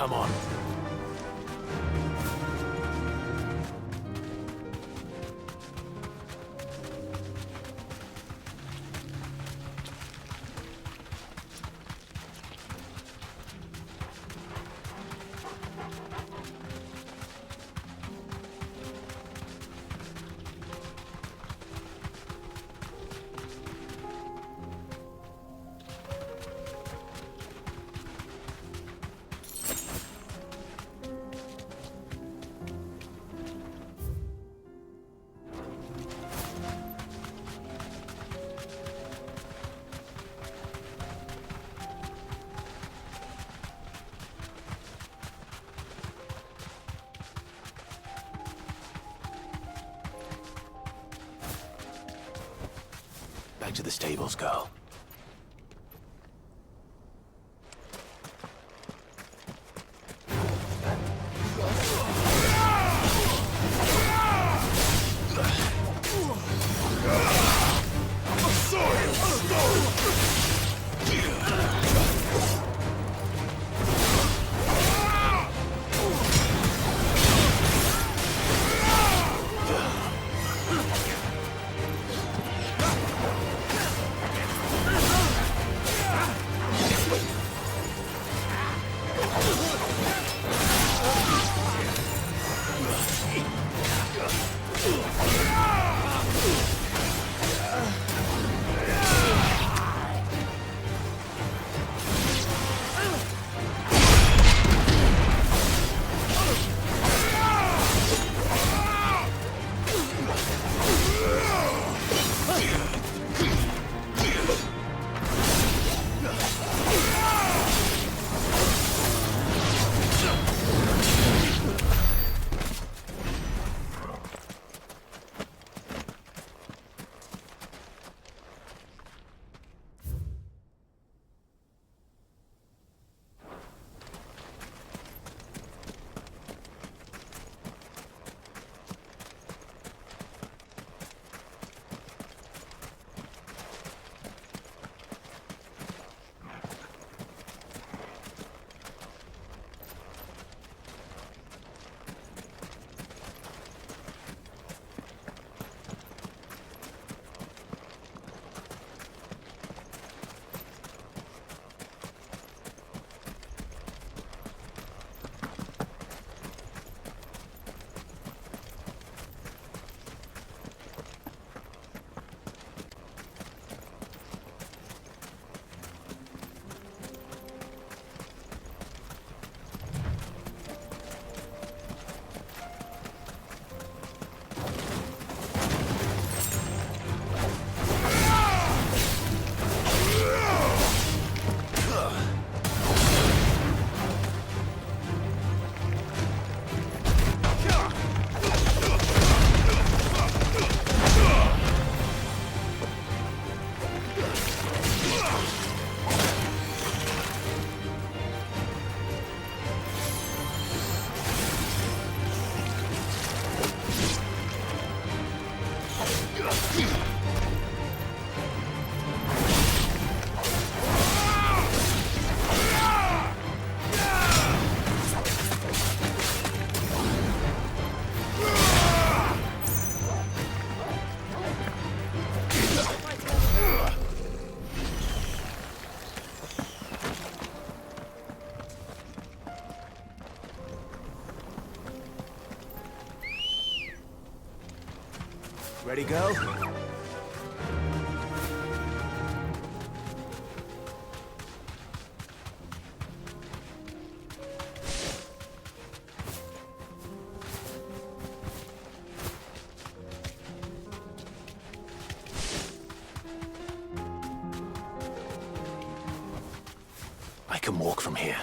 Come on. Back to the stables, girl. Ready, go? I can walk from here.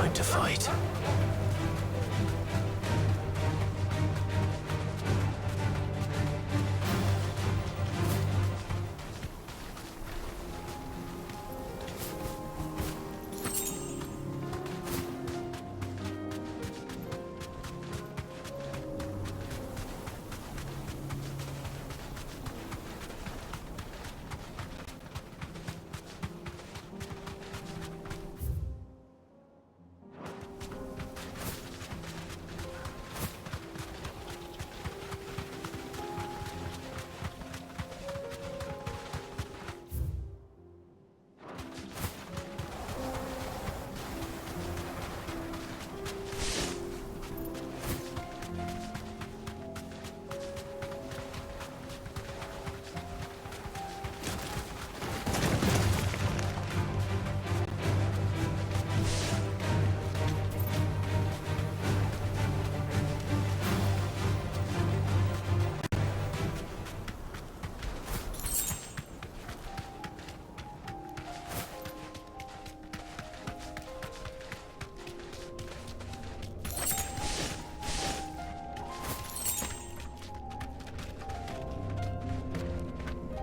time to fight.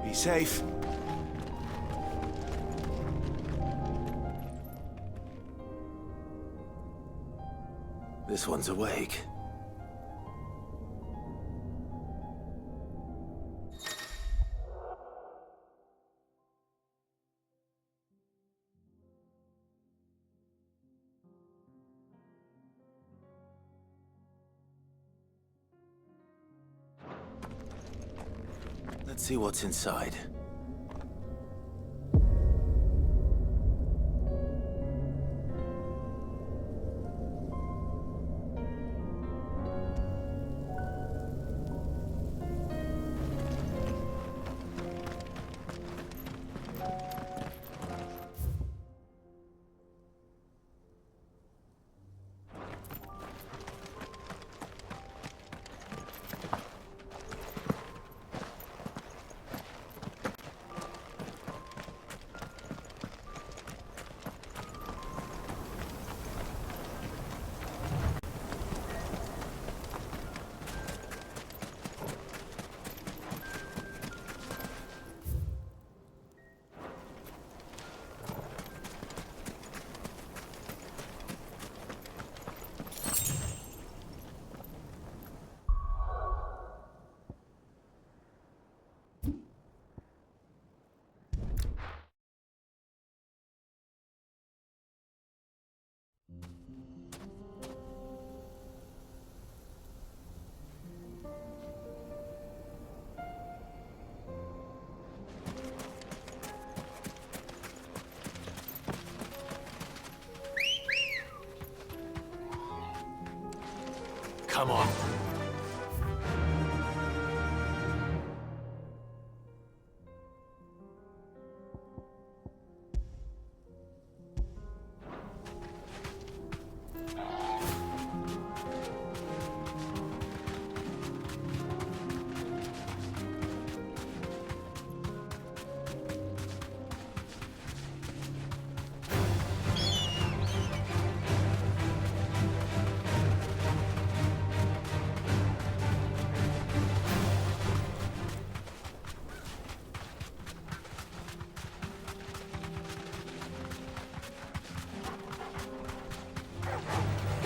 Be safe. This one's awake. Let's see what's inside. Come on.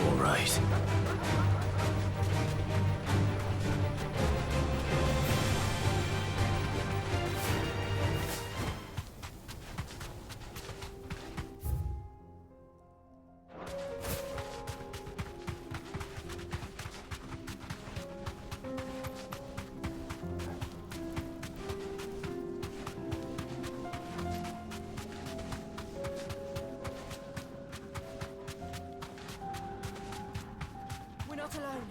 All right. We're not alone.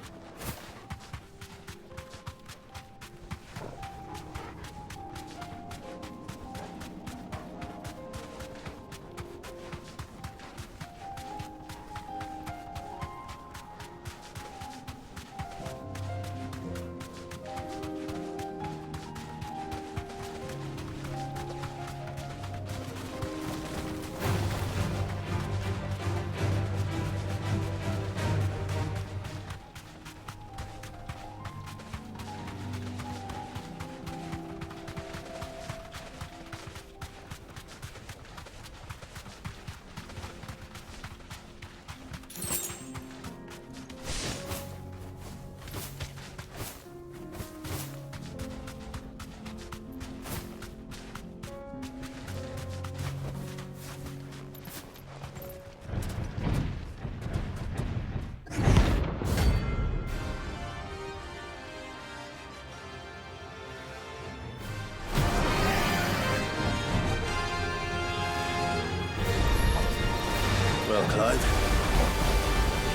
Clive.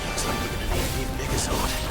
Looks like we're gonna need an even bigger sword.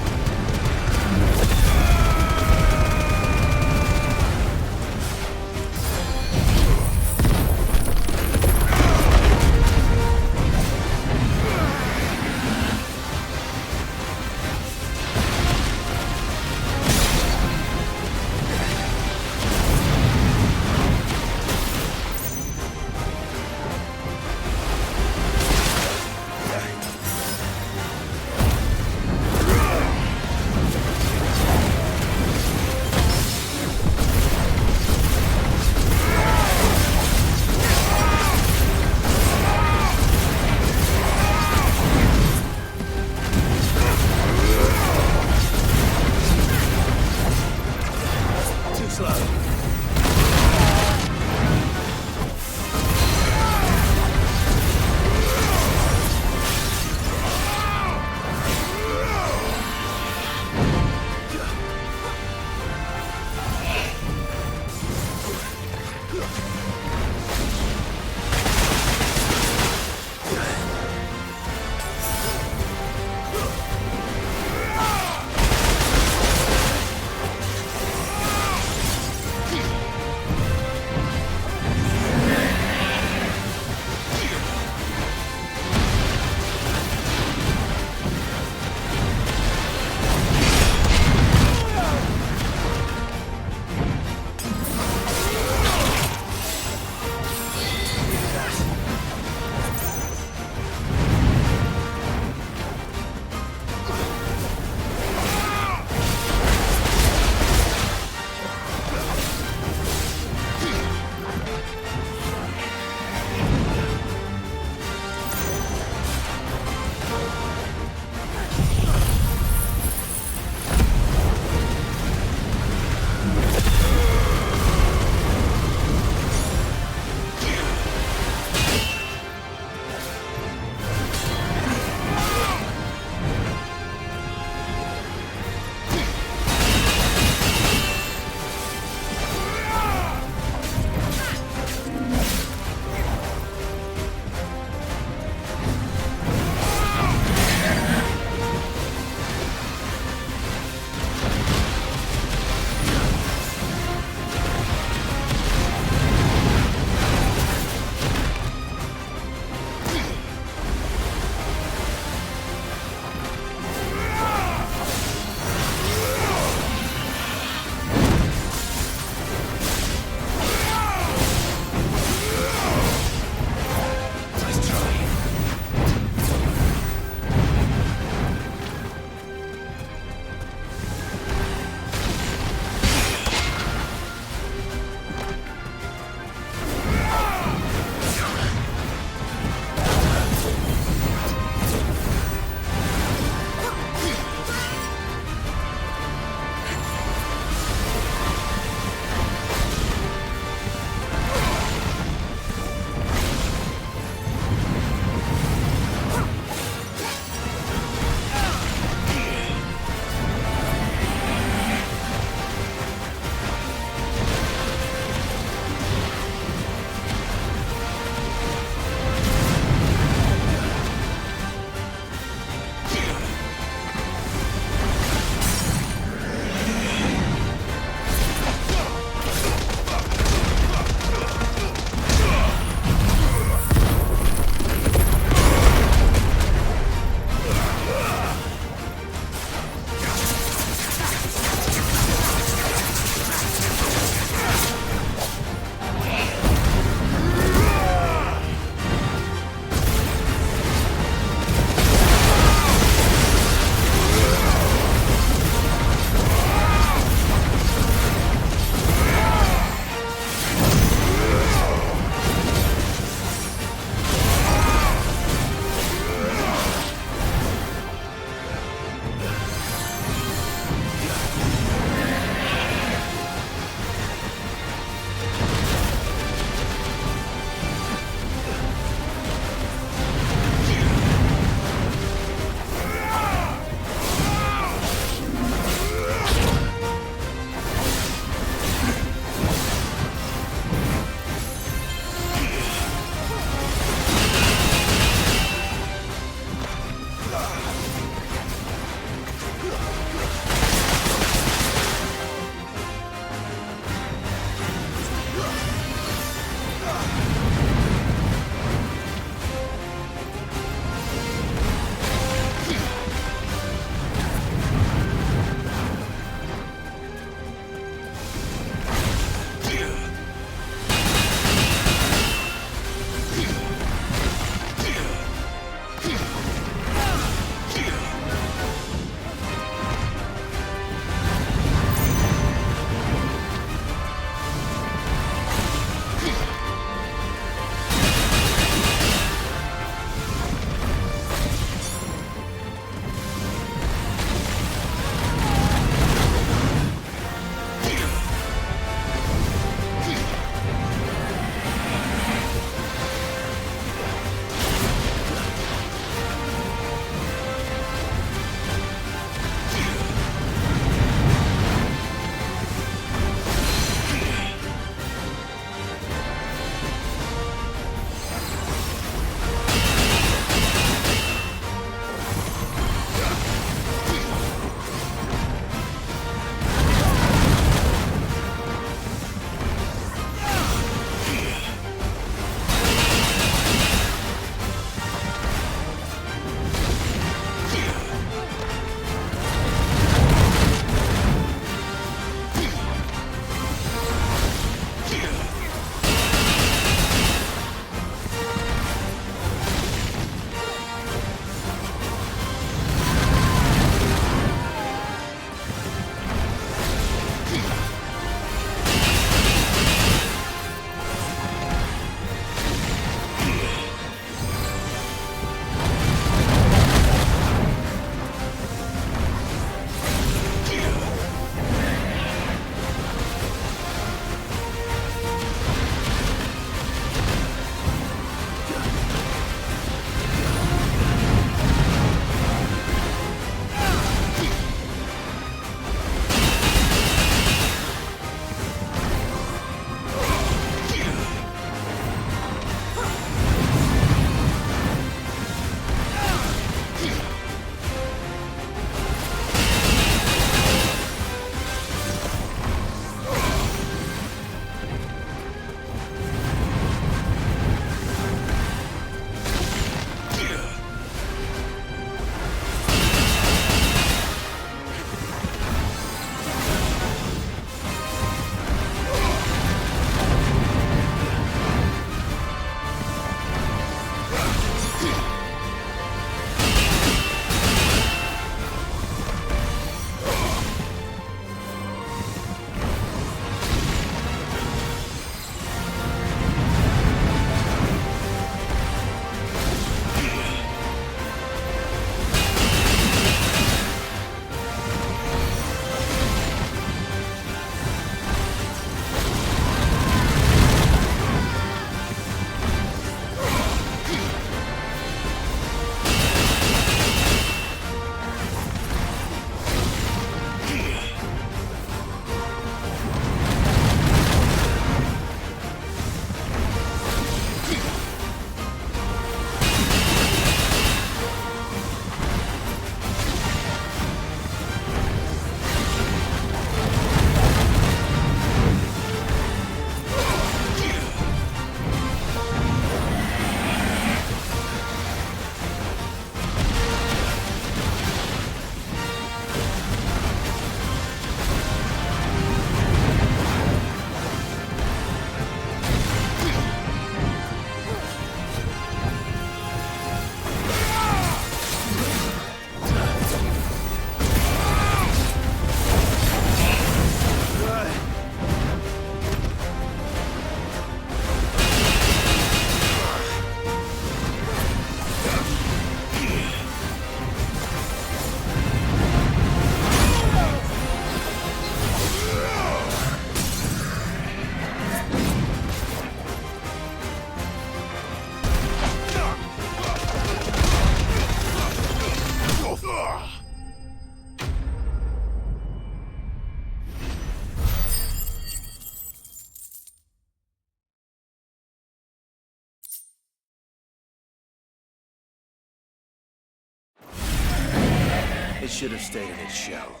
It should have stayed in its shell.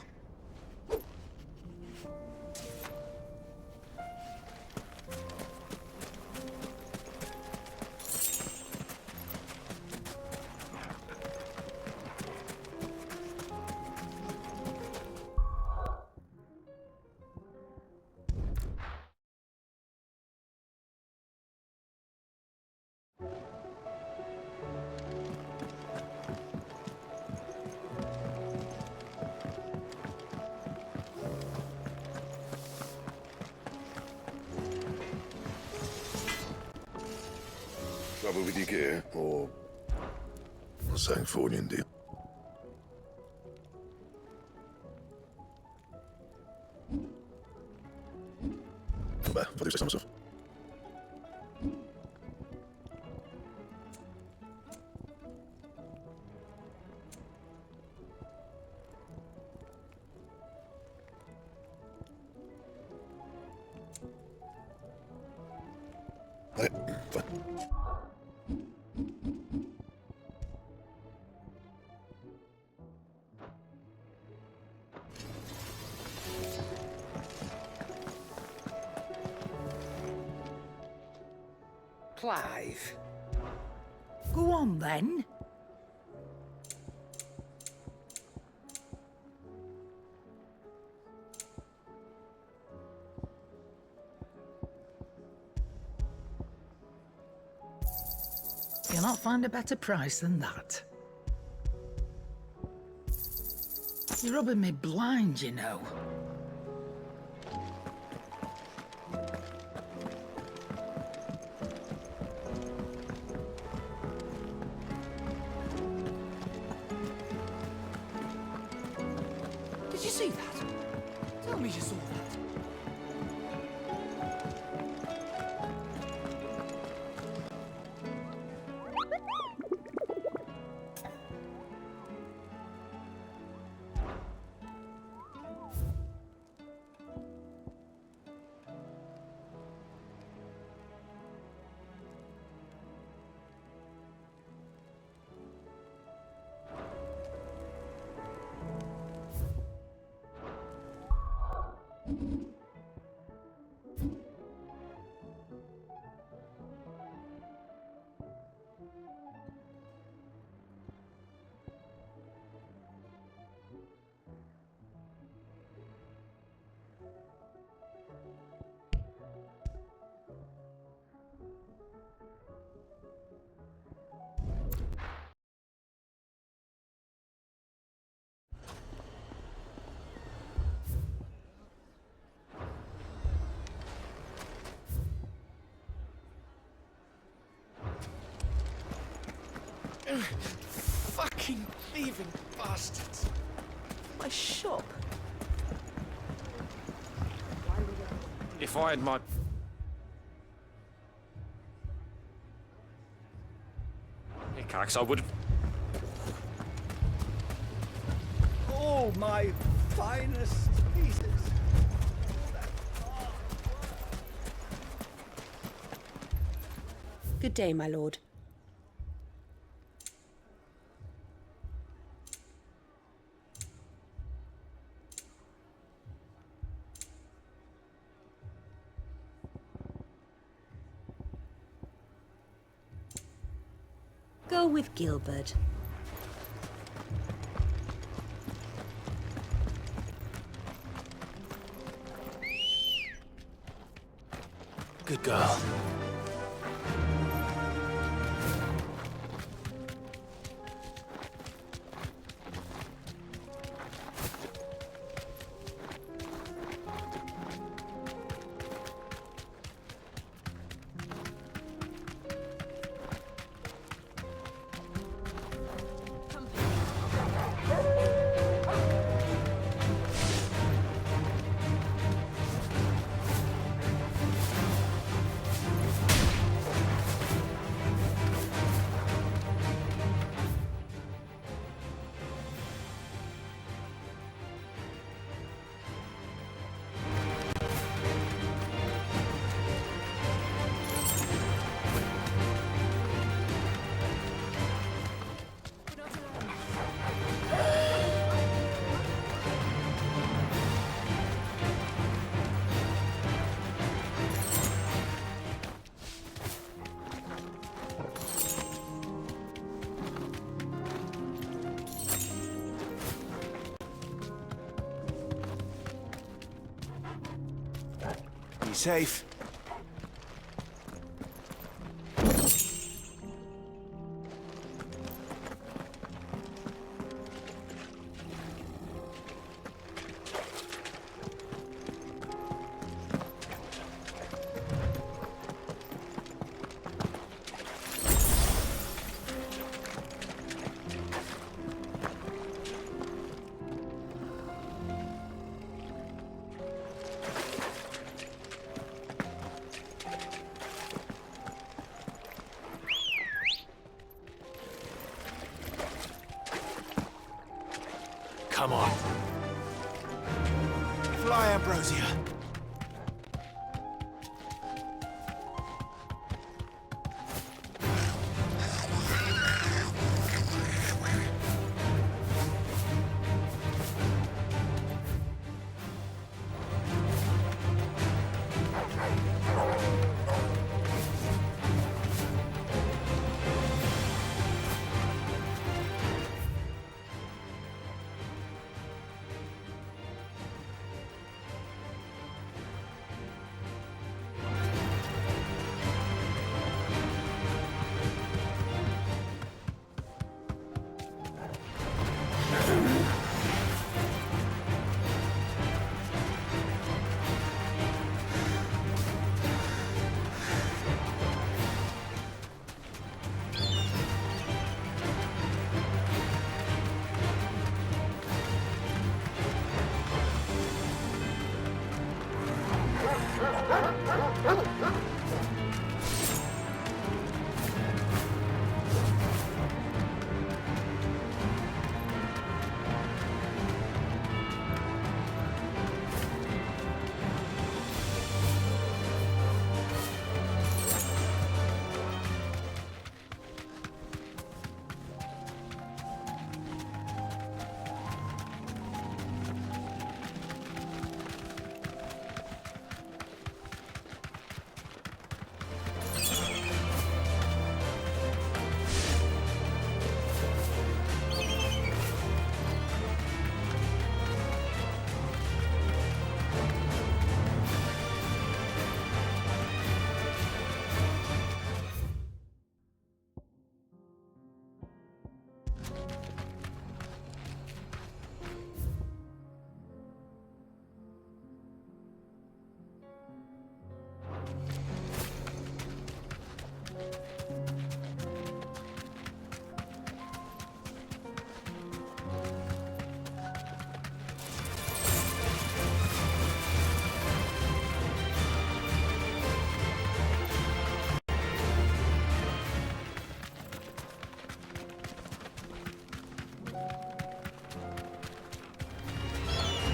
Trouble with your gear, or something falling deal? Bah, faut dire ça, ça. Ouais, enfin. Clive. Go on, then. You'll not find a better price than that. You're rubbing me blind, you know. Did you see that? Tell me you saw that. Fucking thieving bastards. My shop. If I had my... pickaxe, I would have... All my finest pieces. Good day, my lord. Go with Gilbert. Good girl. Be safe. Come on. Fly, Ambrosia.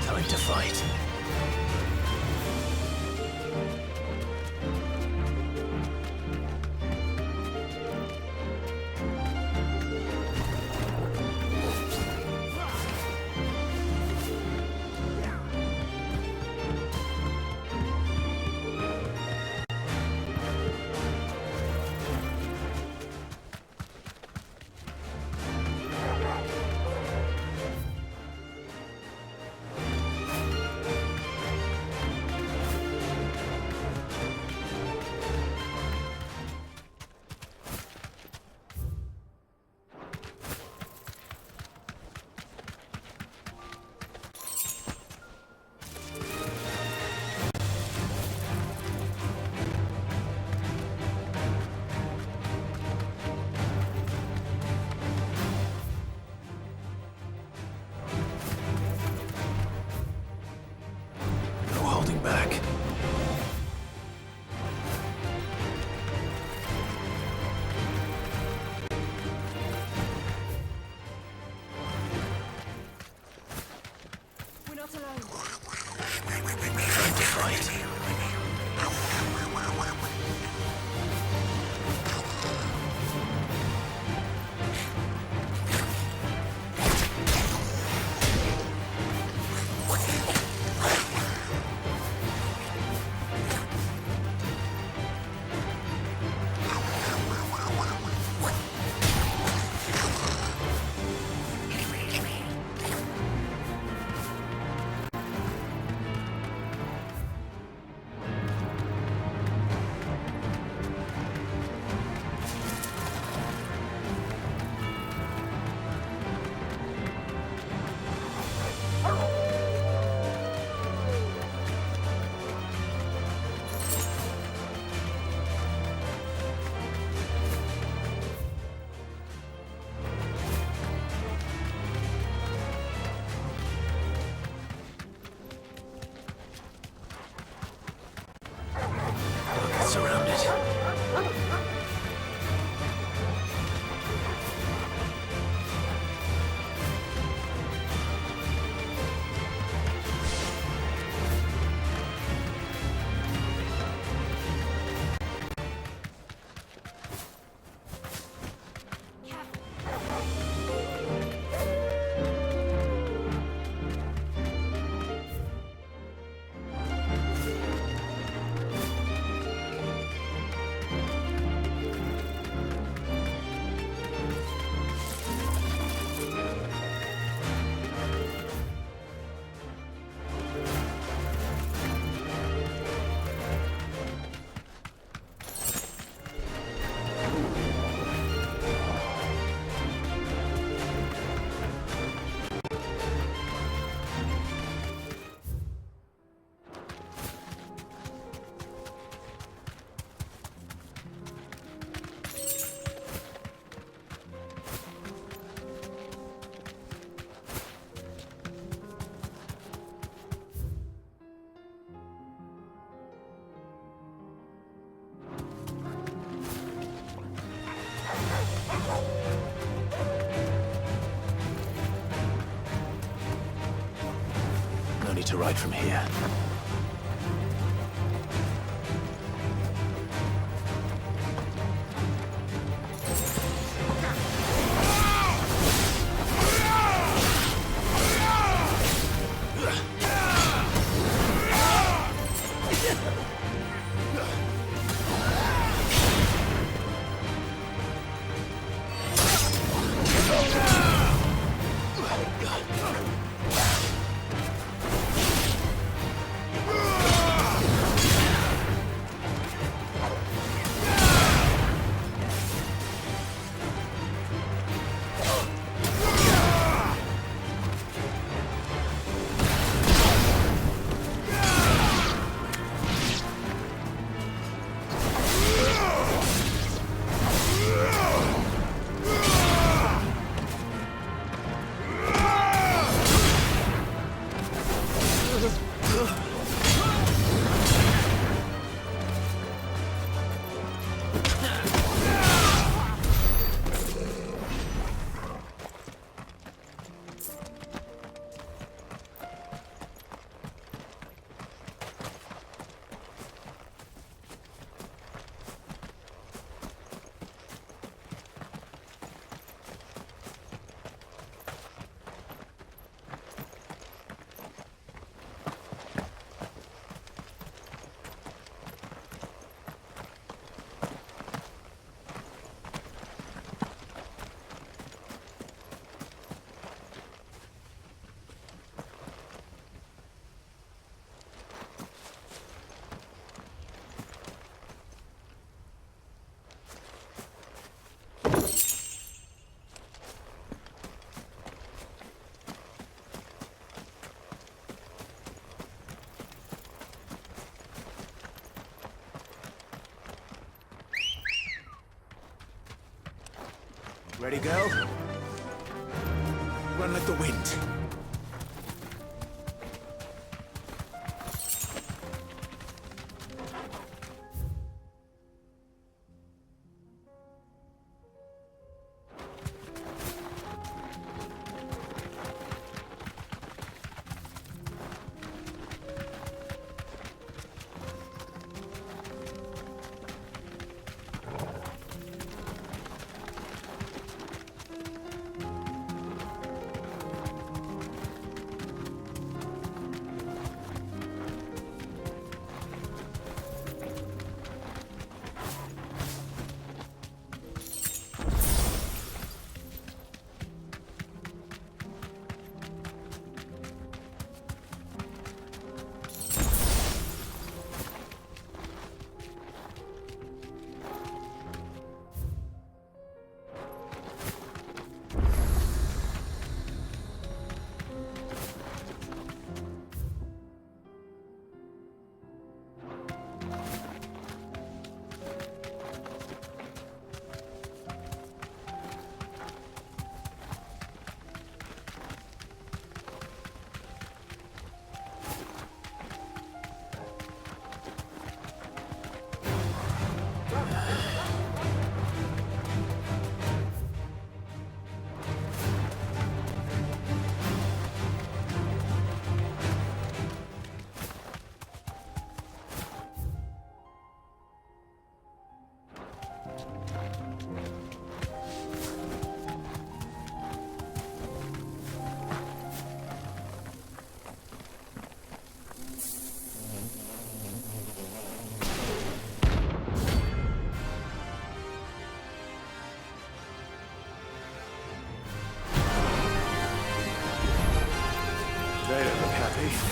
Time to fight. No holding back. We're not alone. Time to fight. to ride from here. Ready, girl? Run like the wind. They don't look happy.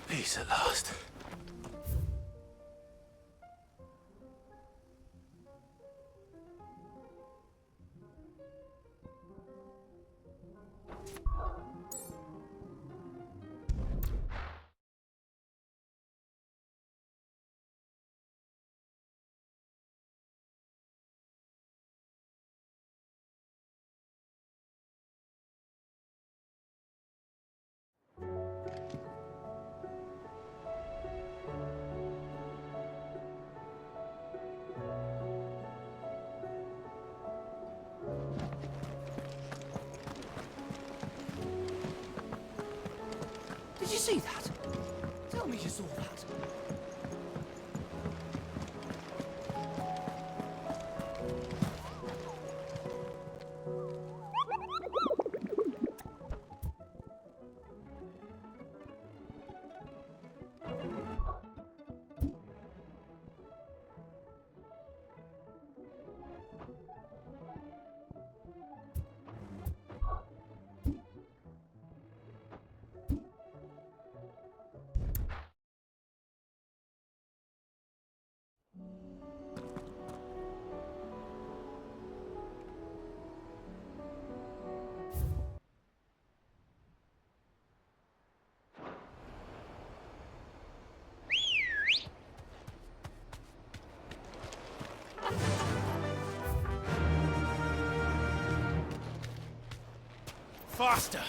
Peace at last. Did you see that? Tell me you saw that. Faster!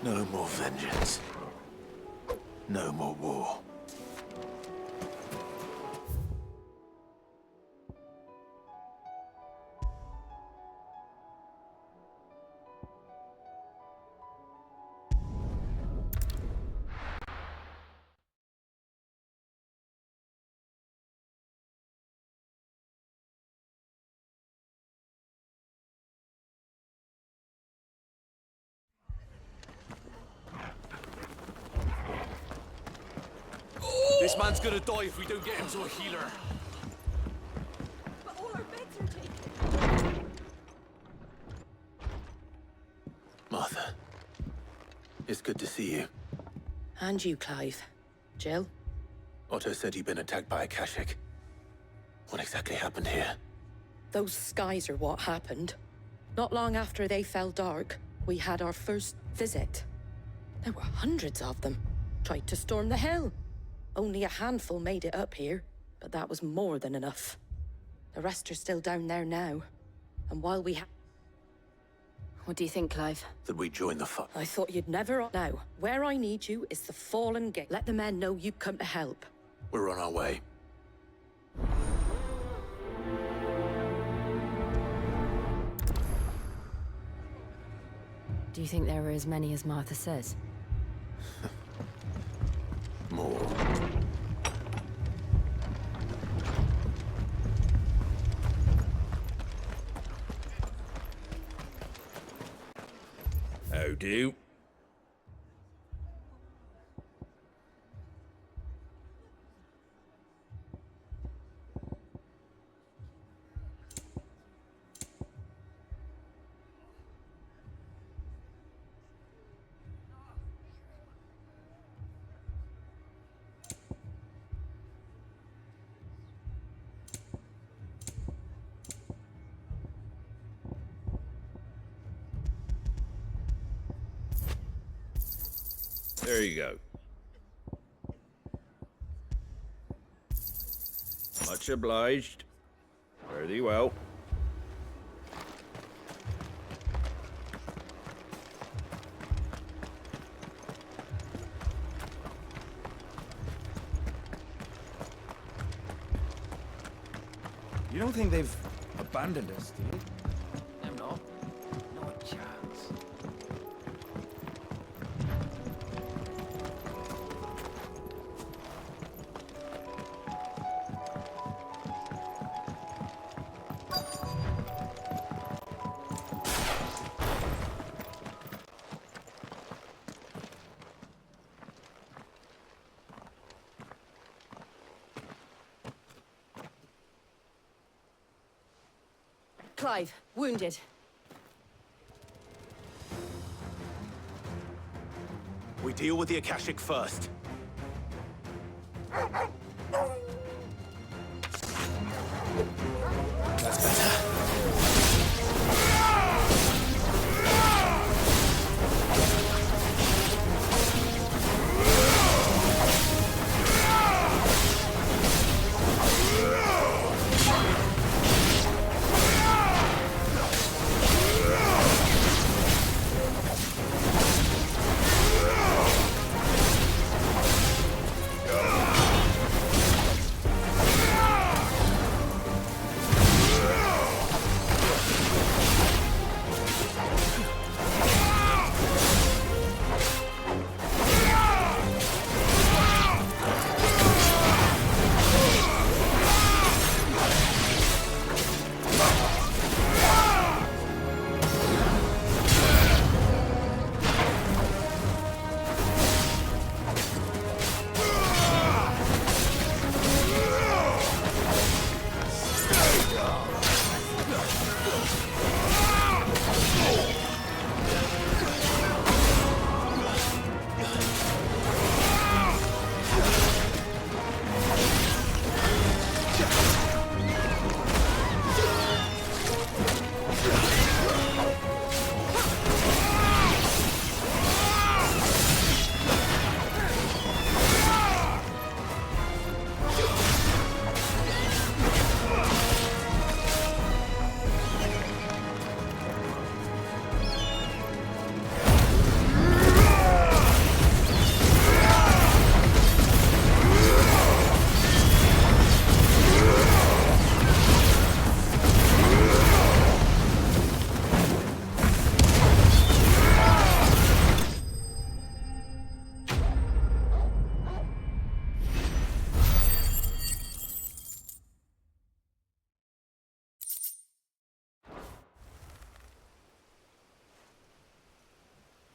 No more vengeance. No more war. This man's gonna die if we don't get him to a healer. But all our beds are taken. Martha, it's good to see you. And you, Clive. Jill? Otto said you'd been attacked by a Kashik. What exactly happened here? Those skies are what happened. Not long after they fell dark, we had our first visit. There were hundreds of them. Tried to storm the hill. Only a handful made it up here, but that was more than enough. The rest are still down there now. And while we What do you think, Clive? That we join the fight. I thought you'd never... Now, where I need you is the Fallen Gate. Let the men know you've come to help. We're on our way. Do you think there are as many as Martha says? More. How do? There you go. Much obliged. Fare thee well. You don't think they've abandoned us, do you? No, no. Not a chance. Clive, wounded. We deal with the Akashic first. That's better.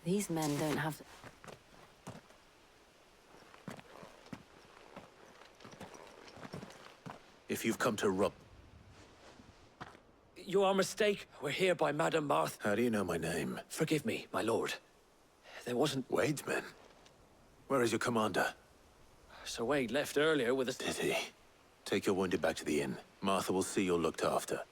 These men don't have... If you've come to rob... You are mistake. We're here by Madame Marthe. How do you know my name? Forgive me, my lord. There wasn't... Wade's men? Where is your commander? Sir Wade left earlier with a... Did he? Take your wounded back to the inn. Martha will see you're looked after.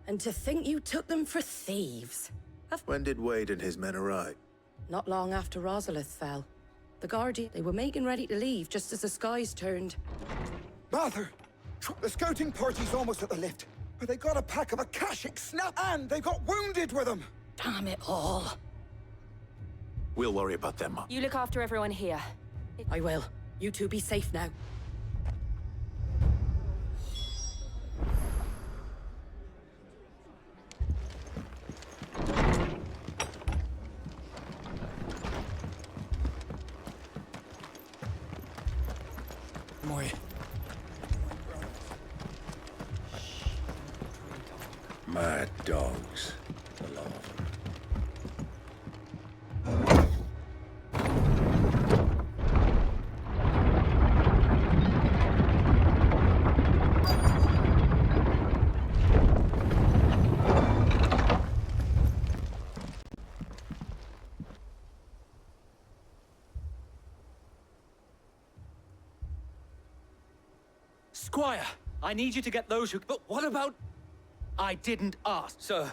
And to think you took them for thieves. When did Wade and his men arrive? Not long after Rosalith fell. The Guardian, they were making ready to leave just as the skies turned. Martha! The scouting party's almost at the lift. But they got a pack of Akashic snap, and they got wounded with them! Damn it all. We'll worry about them. You look after everyone here. I will. You two be safe now. Moy. Mad dogs. The lot of them. Squire, I need you to get those who... But what about... I didn't ask, sir.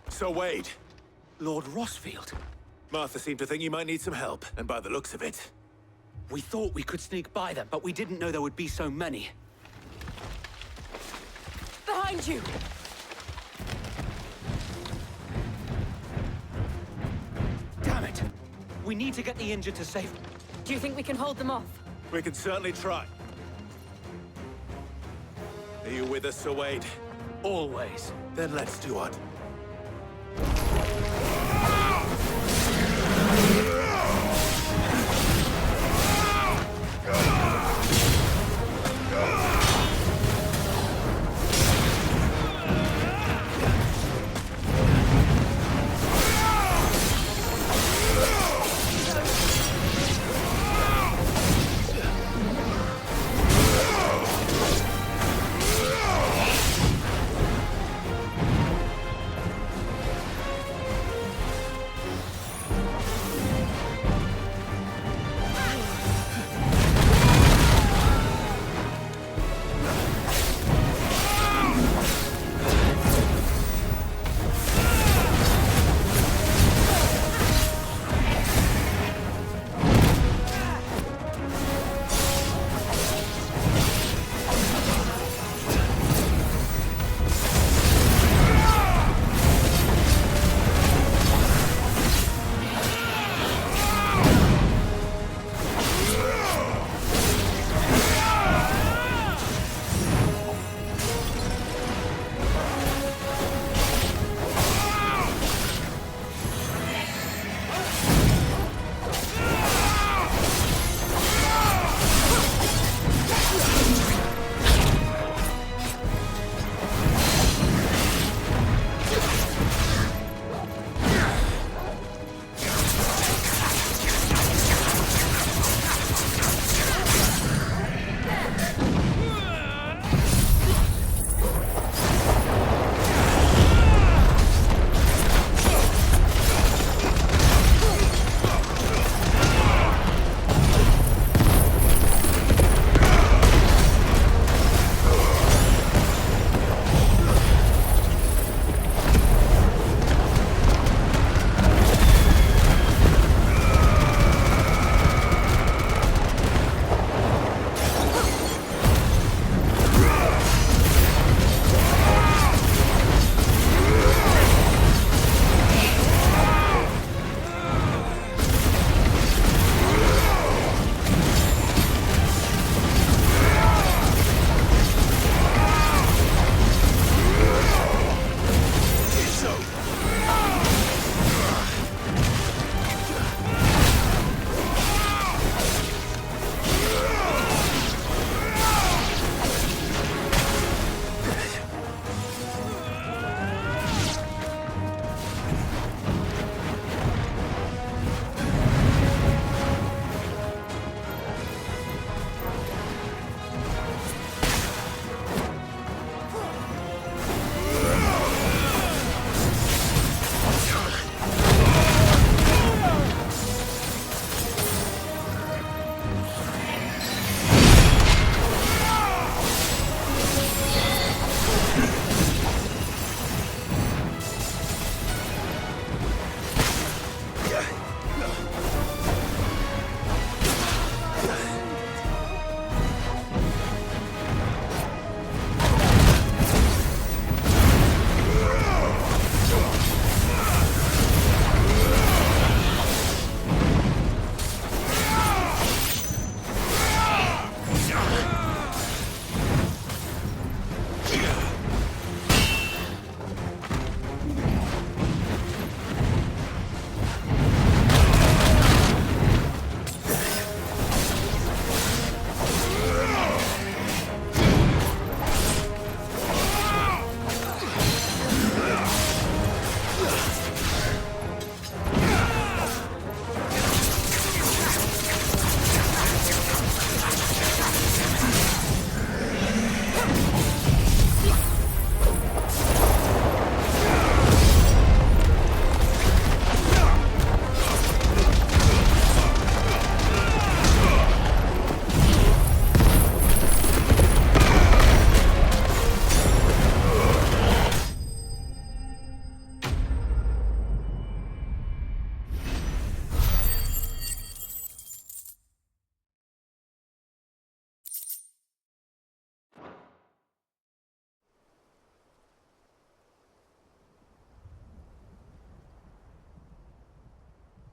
So Wade, Lord Rossfield. Martha seemed to think you might need some help, and by the looks of it... We thought we could sneak by them, but we didn't know there would be so many. Behind you! Damn it! We need to get the injured to safety. Do you think we can hold them off? We can certainly try. Are you with us, Sir Wade? Always. Then let's do it.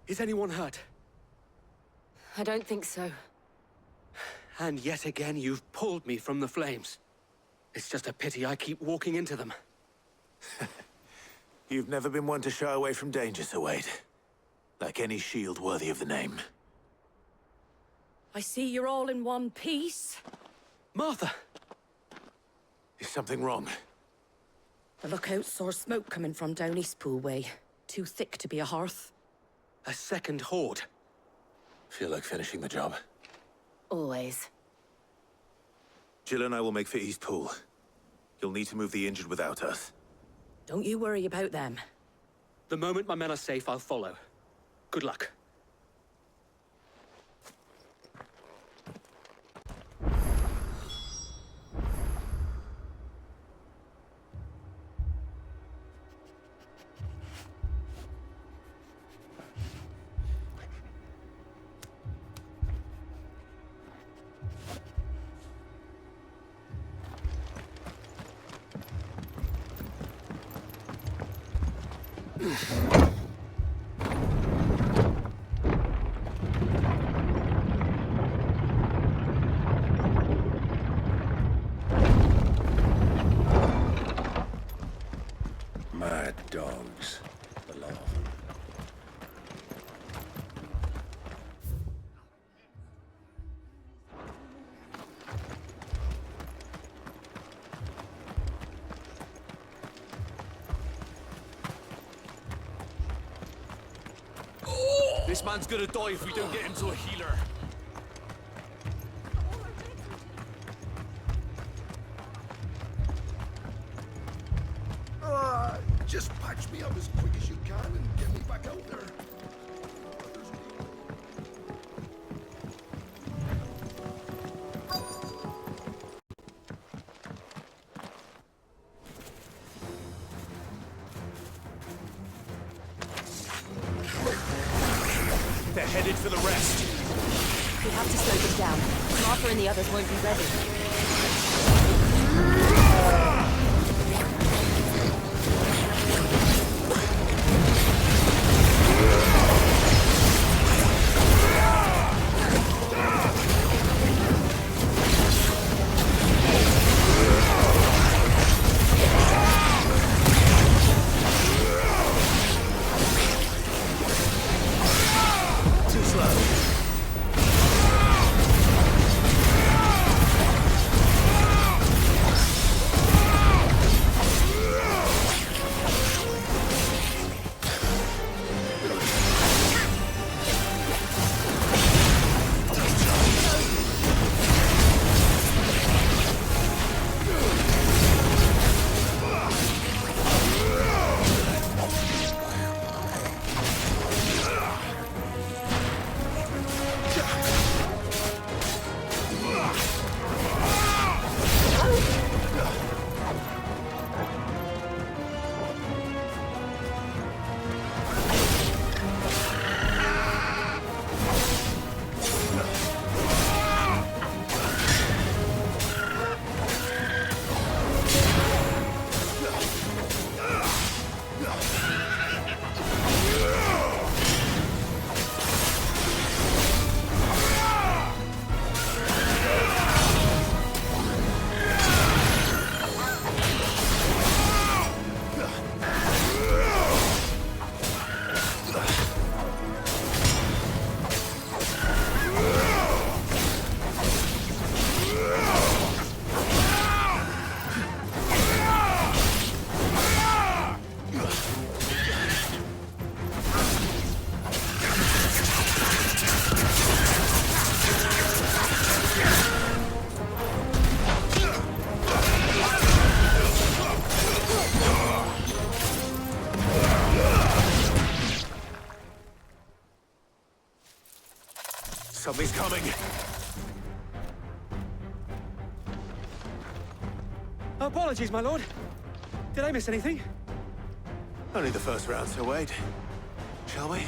Is anyone hurt? I don't think so. And yet again, you've pulled me from the flames. It's just a pity I keep walking into them. You've never been one to shy away from danger, Sir Wade. Like any shield worthy of the name. I see you're all in one piece. Martha! Is something wrong? The lookout saw smoke coming from down Eastpool way. Too thick to be a hearth. A second horde. Feel like finishing the job. Always. Jill and I will make for Eastpool. You'll need to move the injured without us. Don't you worry about them. The moment my men are safe, I'll follow. Good luck. Mad dogs. The law. This man's gonna die if we don't get him to a healer. Just patch me up as quick as you can and get me back out there. They're headed for the rest. We have to slow them down. Martha and the others won't be ready. Too slow. coming! Apologies, my lord. Did I miss anything? Only the first round, so wait. Shall we?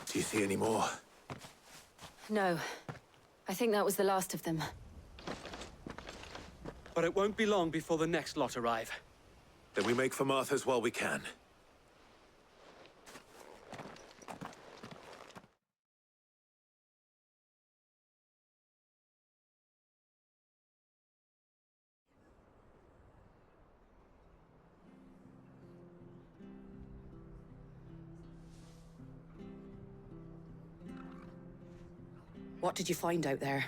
Do you see any more? No. I think that was the last of them. But it won't be long before the next lot arrive. Then we make for Martha's while we can. What did you find out there?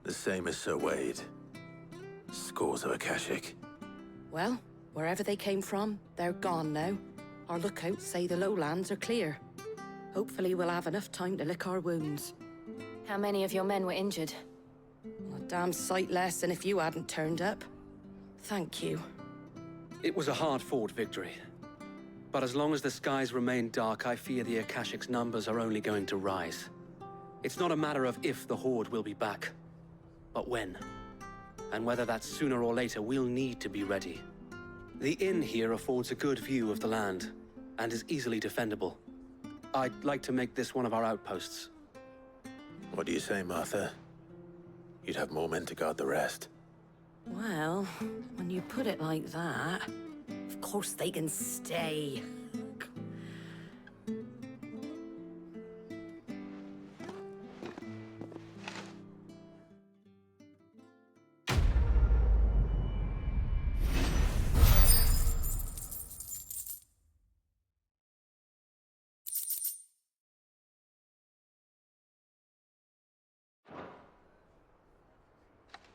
The same as Sir Wade. Scores of Akashic. Well, wherever they came from, they're gone now. Our lookouts say the lowlands are clear. Hopefully we'll have enough time to lick our wounds. How many of your men were injured? A damn sight less than if you hadn't turned up. Thank you. It was a hard-fought victory. But as long as the skies remain dark, I fear the Akashic's numbers are only going to rise. It's not a matter of if the Horde will be back, but when. And whether that's sooner or later, we'll need to be ready. The inn here affords a good view of the land, and is easily defendable. I'd like to make this one of our outposts. What do you say, Martha? You'd have more men to guard the rest. Well, when you put it like that, of course they can stay.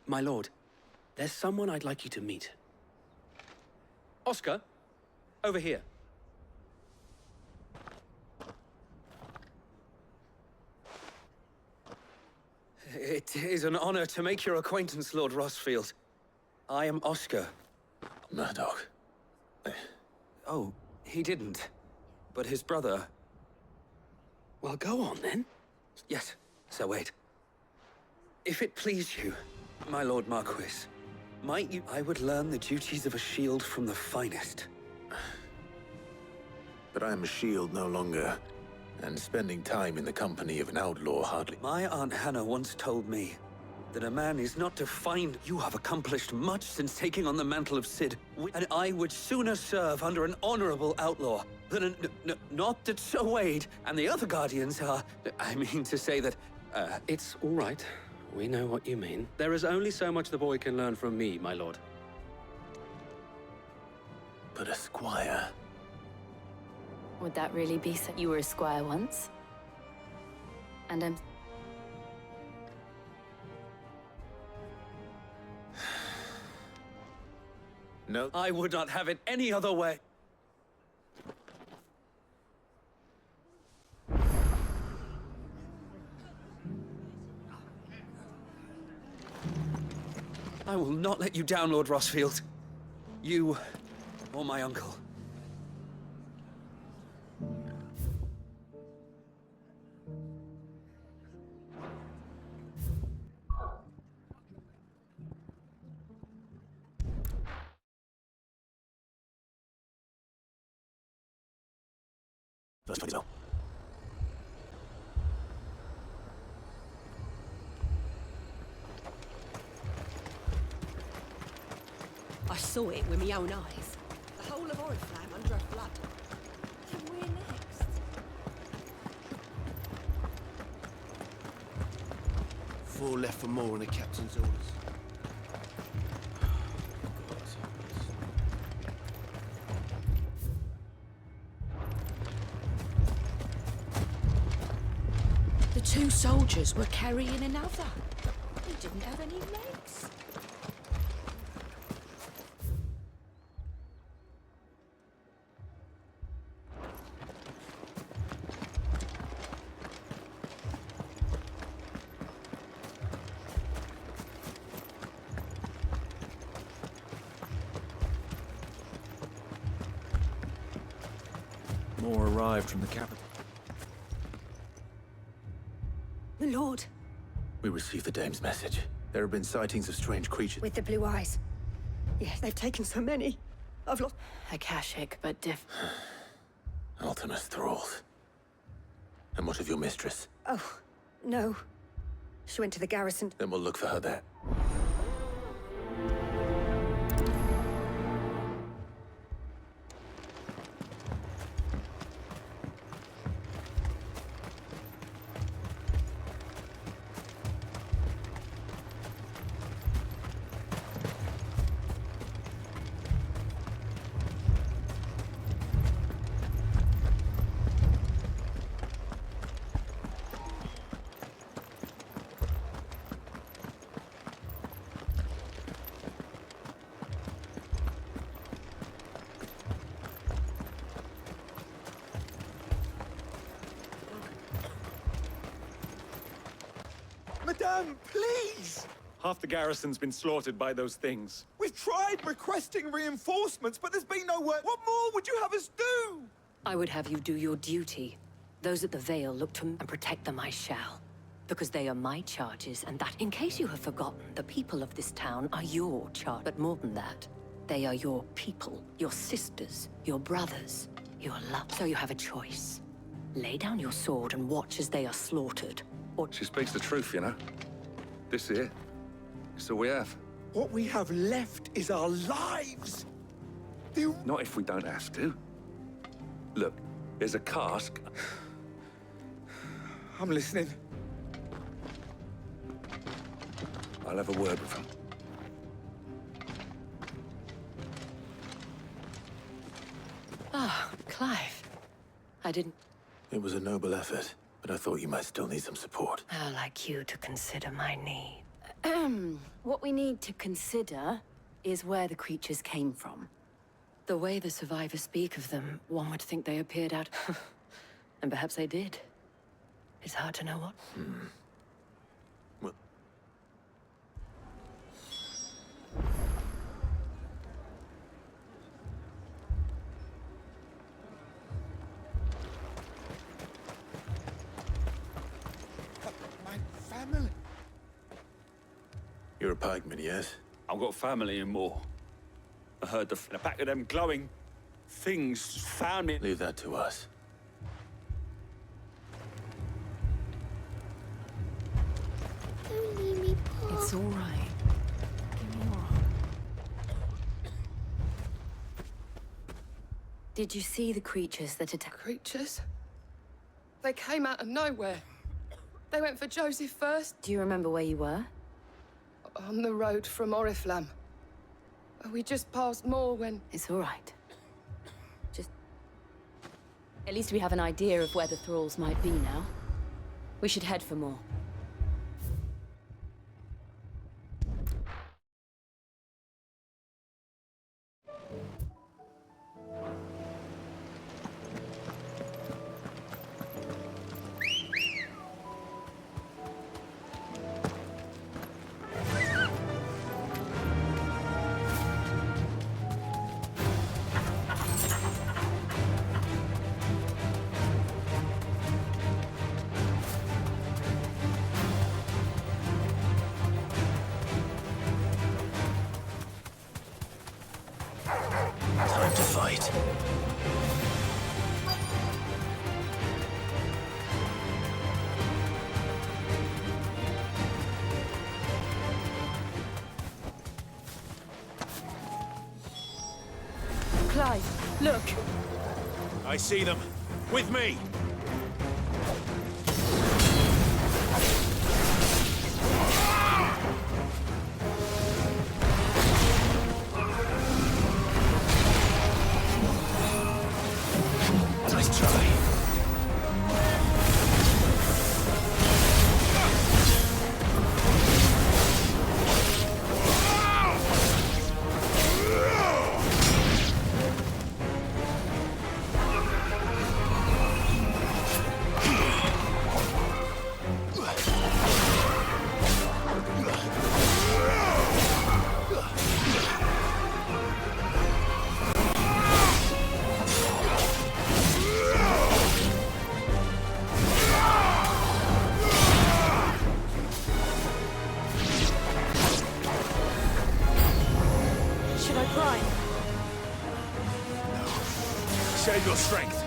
My lord, there's someone I'd like you to meet. Oscar, over here. It is an honor to make your acquaintance, Lord Rossfield. I am Oscar. Murdoch. Oh, he didn't. But his brother... Well, go on, then. Yes, Sir Wade. If it please you, my Lord Marquis, might you... I would learn the duties of a shield from the finest. But I am a shield no longer, and spending time in the company of an outlaw hardly... My Aunt Hannah once told me that a man is not defined. You have accomplished much since taking on the mantle of Cid, and I would sooner serve under an honorable outlaw than not that Sir Wade and the other guardians are... I mean to say that... It's all right. We know what you mean. There is only so much the boy can learn from me, my lord. But a squire... Would that really be so? You were a squire once? And I'm... No. I would not have it any other way. I will not let you down, Lord Rossfield. You or my uncle. That's funny though. I saw it with my own eyes. The whole of Oriflamme under her blood. Then where next? Four left for more on the captain's orders. The two soldiers were carrying another. He didn't have any legs. More arrived from the capital. My lord. We received the dame's message. There have been sightings of strange creatures. With the blue eyes. Yes, they've taken so many. I've lost... Akashic, but Ultimus thralls. And what of your mistress? Oh, no. She went to the garrison. Then we'll look for her there. Madame, please! Half the garrison's been slaughtered by those things. We've tried requesting reinforcements, but there's been no word. What more would you have us do? I would have you do your duty. Those at the Vale look to and protect them I shall. Because they are my charges, and that, in case you have forgotten, the people of this town are your charge. But more than that, they are your people, your sisters, your brothers, your love. So you have a choice. Lay down your sword and watch as they are slaughtered, or... She speaks the truth, you know. This here, it's all we have. What we have left is our lives. Not if we don't have to. Look, there's a cask. I'm listening. I'll have a word with him. Ah, Clive. I didn't... It was a noble effort, but I thought you might still need some support. I'd like you to consider my need. What we need to consider is where the creatures came from. The way the survivors speak of them, one would think they appeared out... and perhaps they did. It's hard to know what. Well... My family. You're a pikeman, yes? I've got family in Moor. I heard the back of them glowing things found me. Leave that to us. Don't leave me, Paul. It's all right. Give me your arm. Did you see the creatures that attacked? Creatures? They came out of nowhere. They went for Joseph first. Do you remember where you were? On the road from Oriflamme. We just passed Moor when... It's all right. Just... At least we have an idea of where the thralls might be now. We should head for more. Time to fight. Clive, look! I see them. With me! Nice try. Should I climb? Save your strength.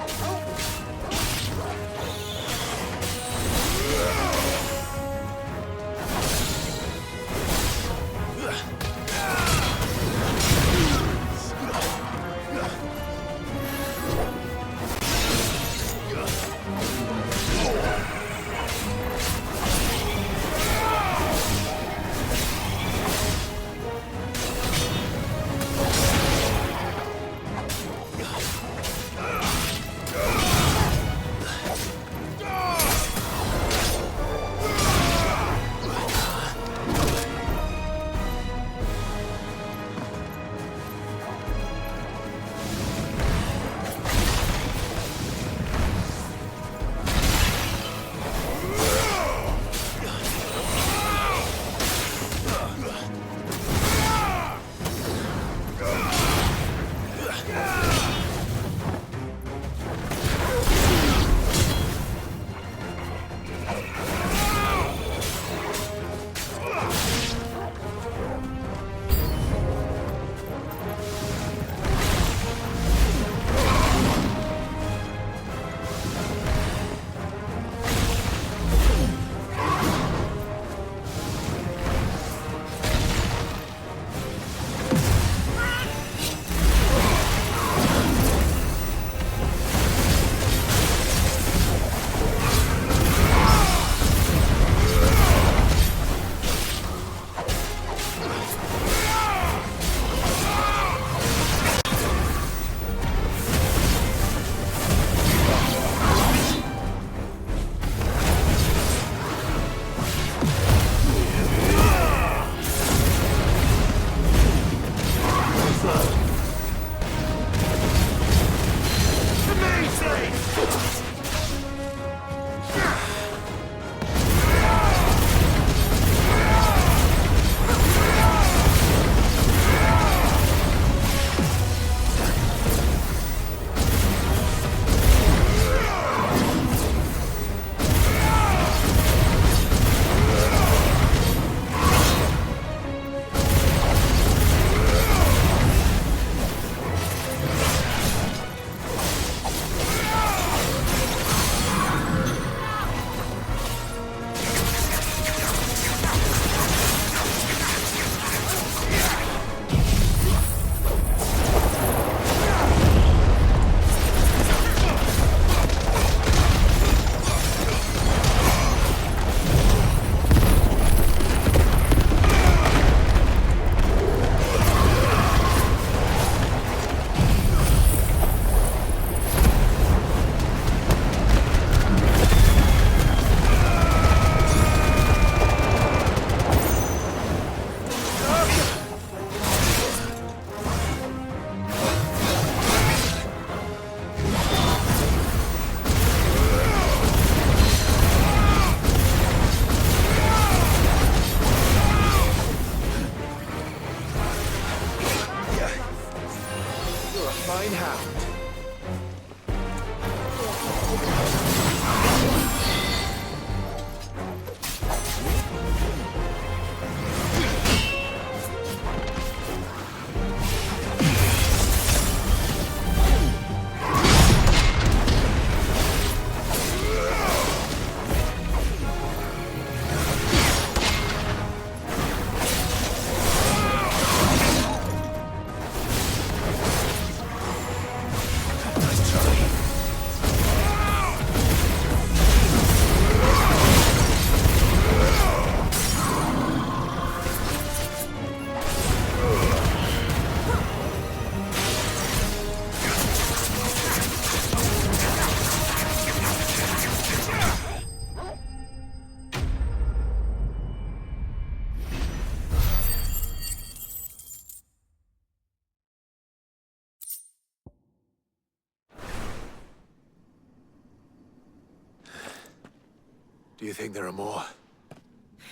Do you think there are more?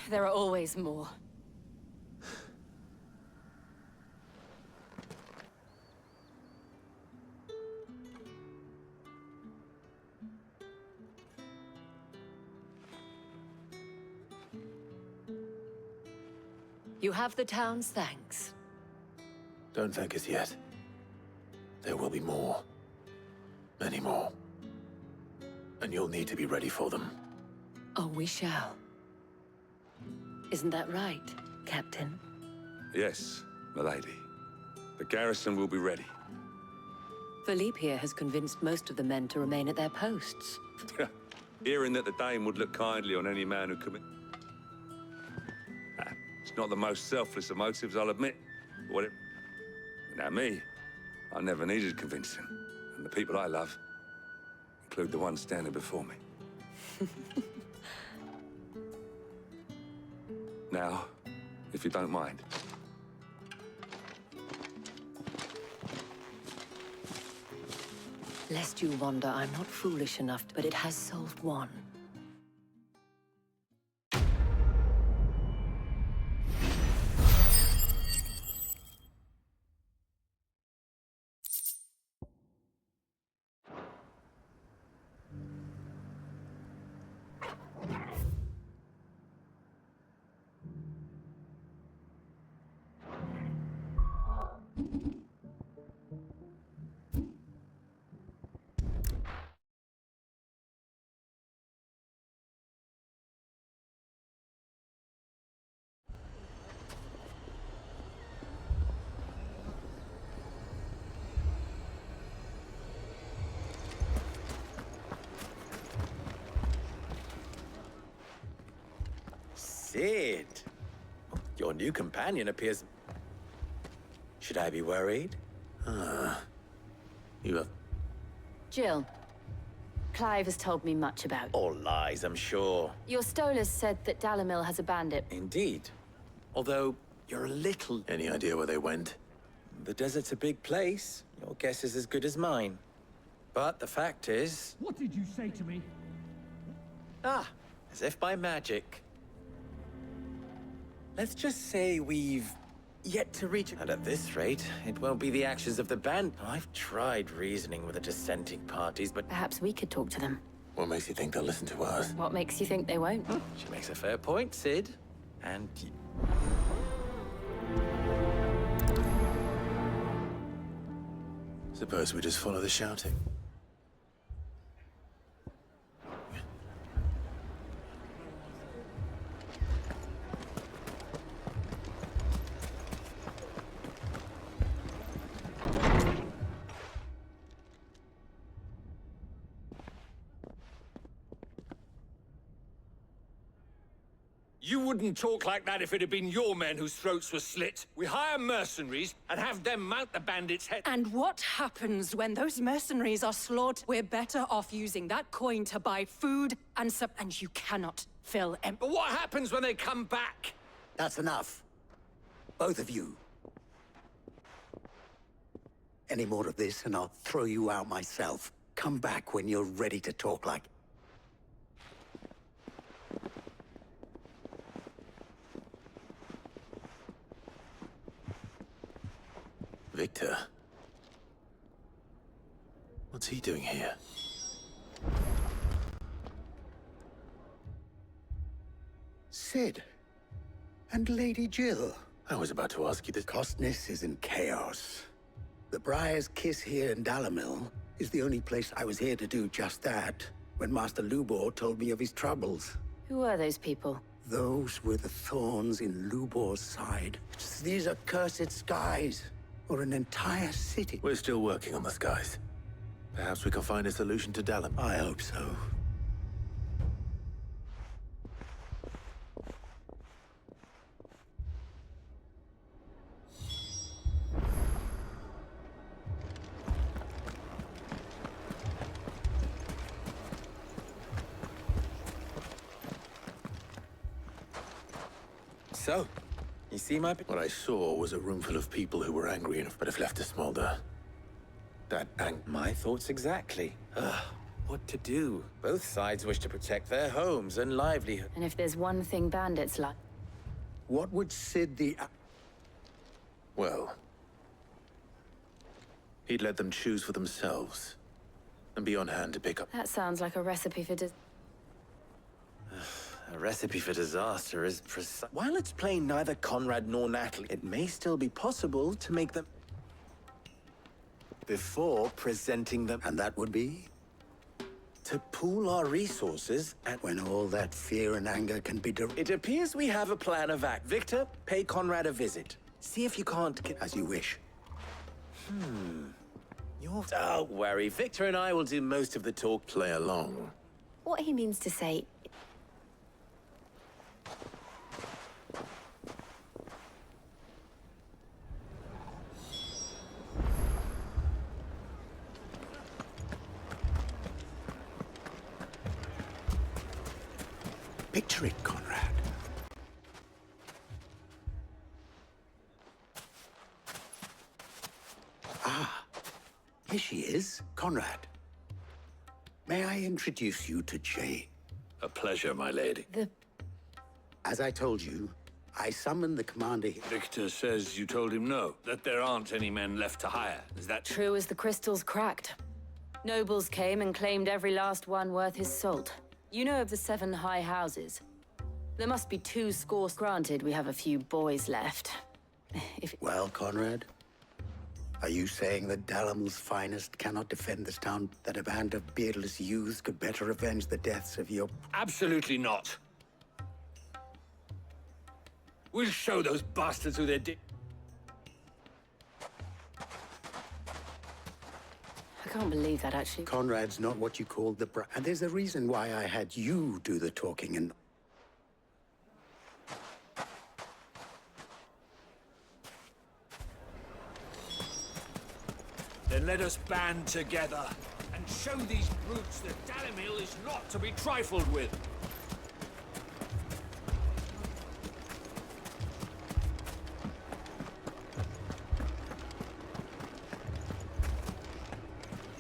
There are always more. You have the town's thanks. Don't thank us yet. There will be more. Many more. And you'll need to be ready for them. Oh, we shall. Isn't that right, Captain? Yes, milady. The garrison will be ready. Philippe here has convinced most of the men to remain at their posts. Hearing that the Dane would look kindly on any man who commit... It's not the most selfless of motives, I'll admit. But now me, I never needed convincing. And the people I love include the ones standing before me. Now, if you don't mind. Lest you wonder, I'm not foolish enough, but it has solved one. Sid, your new companion appears... Should I be worried? You have... Jill, Clive has told me much about you. All lies, I'm sure. Your Stolas said that Dalamil has a bandit. Indeed. Although, you're a little... Any idea where they went? The desert's a big place. Your guess is as good as mine. But the fact is... What did you say to me? Ah, as if by magic. Let's just say we've yet to reach... And at this rate, it won't be the actions of the band. I've tried reasoning with the dissenting parties, but... Perhaps we could talk to them. What makes you think they'll listen to us? What makes you think they won't? She makes a fair point, Sid. And... Suppose we just follow the shouting. You wouldn't talk like that if it had been your men whose throats were slit. We hire mercenaries and have them mount the bandits' heads. And what happens when those mercenaries are slaughtered? We're better off using that coin to buy food and and you cannot fill empty. But what happens when they come back? That's enough. Both of you. Any more of this and I'll throw you out myself. Come back when you're ready to talk like... Victor? What's he doing here? Sid. And Lady Jill. I was about to ask you this. Costness is in chaos. The Briar's Kiss here in Dalamil is the only place I was here to do just that, when Master Lubor told me of his troubles. Who are those people? Those were the thorns in Lubor's side. These are cursed skies, or an entire city. We're still working on the skies. Perhaps we can find a solution to Dalam. I hope so. So, you see my... What I saw was a room full of people who were angry enough but have left to smolder. That My thoughts exactly. what to do. Both sides wish to protect their homes and livelihood. And if there's one thing bandits like... What would Sid the... Well, he'd let them choose for themselves and be on hand to pick up. That sounds like a recipe for A recipe for disaster is precise. While it's plain neither Conrad nor Natalie, it may still be possible to make them before presenting them. And that would be? To pool our resources and when all that fear and anger can be... It appears we have a plan of act. Victor, pay Conrad a visit. See if you can't get... As you wish. Don't worry. Victor and I will do most of the talk. Play along. What he means to say... Picture it, Conrad. Ah, here she is, Conrad. May I introduce you to Jane? A pleasure, my lady. As I told you, I summoned the commander here. Victor says you told him no, that there aren't any men left to hire. Is that True as the crystals cracked. Nobles came and claimed every last one worth his salt. You know of the 7 high houses. There must be 2 scores. Granted, we have a few boys left. Well, Conrad, are you saying that Dalamel's finest cannot defend this town, that a band of beardless youths could better avenge the deaths of your... Absolutely not. We'll show those bastards who they did. I can't believe that, actually. Conrad's not what you called the and there's a reason why I had you do the talking and... Then let us band together and show these brutes that Dalamil is not to be trifled with.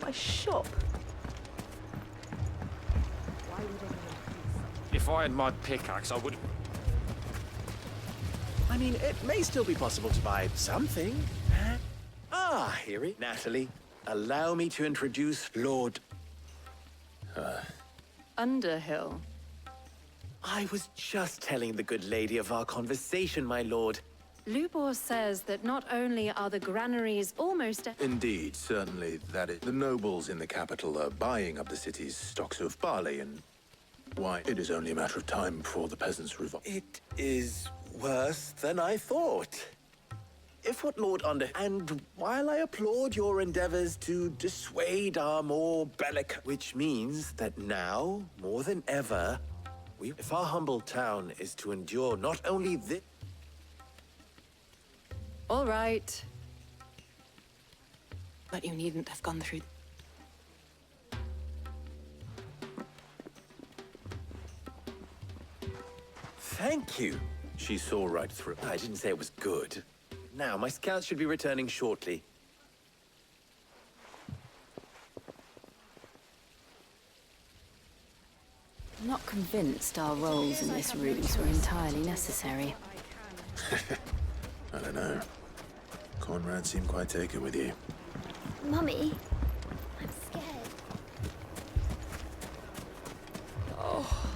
My shop. If I had my pickaxe, I would... I mean, it may still be possible to buy something. Ah, here it. Natalie, allow me to introduce Lord... Underhill. I was just telling the good lady of our conversation, my lord. Lubor says that not only are the granaries almost... Indeed, certainly that is. The nobles in the capital are buying up the city's stocks of barley and why it is only a matter of time before the peasants revolt. It is worse than I thought. If what Lord Under... And while I applaud your endeavors to dissuade our more bellic... Which means that now, more than ever, if our humble town is to endure not only this... All right. But you needn't have gone through... Thank you. She saw right through. I didn't say it was good. Now, my scouts should be returning shortly. I'm not convinced our roles in this ruse were entirely necessary. I don't know. Conrad seemed quite taken with you. Mummy, I'm scared. Oh,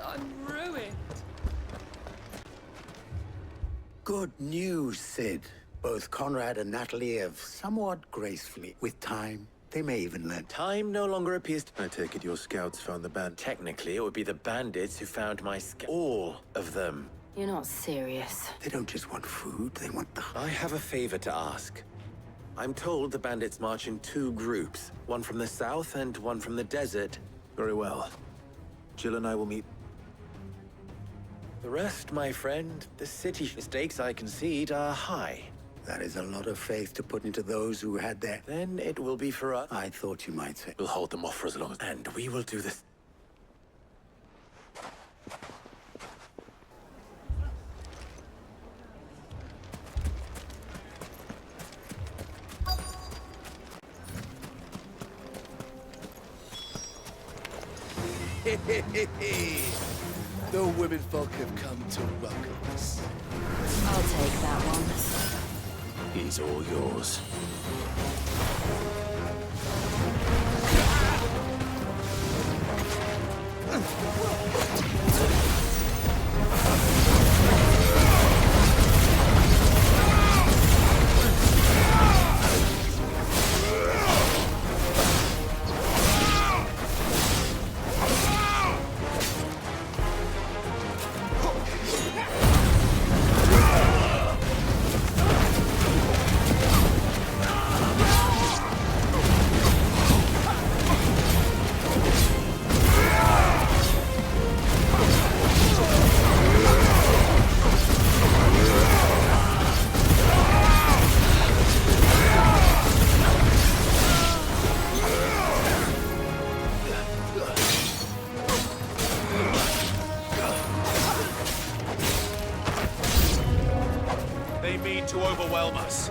I'm ruined. Good news, Sid. Both Conrad and Natalie have somewhat gracefully. With time, they may even learn. Time no longer appears to... I take it your scouts found the band. Technically, it would be the bandits who found my all of them. You're not serious. They don't just want food, they want the... I have a favor to ask. I'm told the bandits march in 2 groups. One from the south and one from the desert. Very well. Jill and I will meet. The rest, my friend, the city stakes I concede are high. That is a lot of faith to put into those who had their... Then it will be for us. I thought you might say... We'll hold them off for as long as... And we will do this. The women folk have come to welcome us. I'll take that one. He's all yours. They mean to overwhelm us.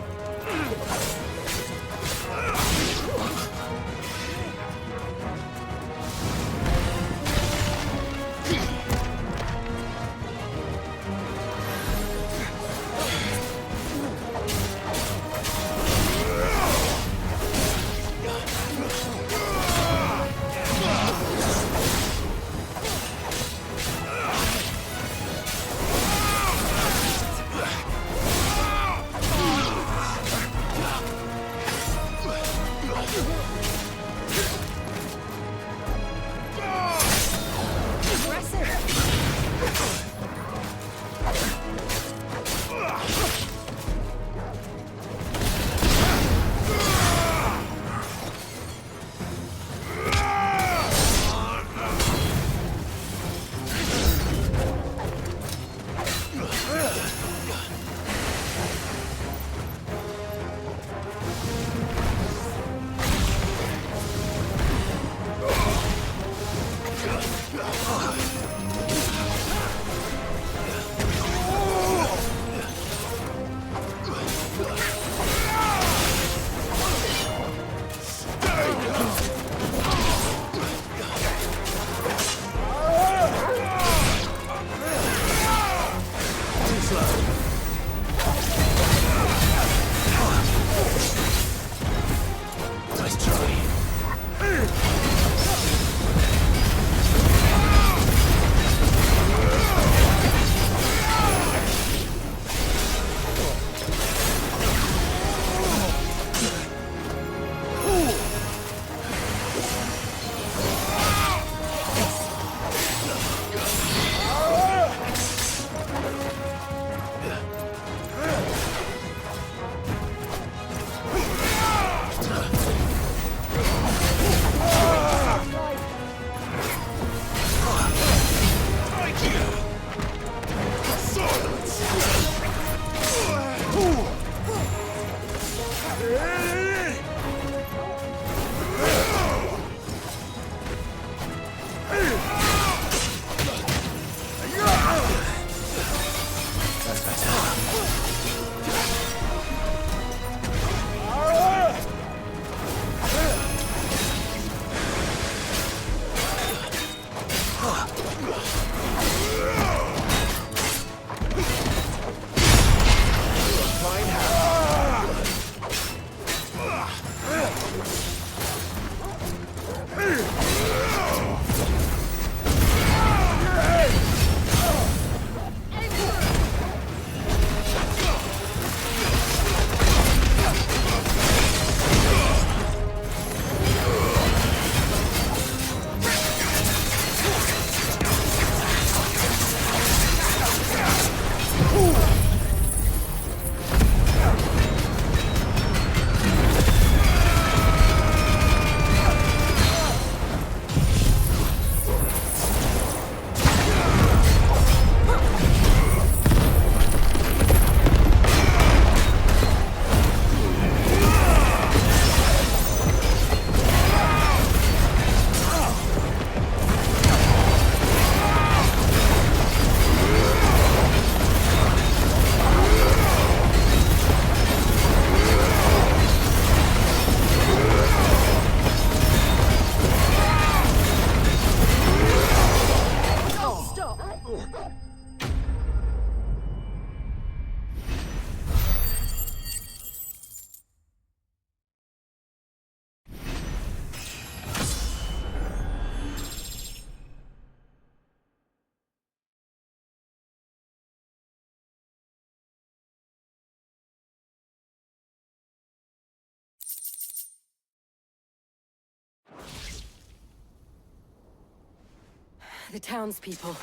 The townspeople.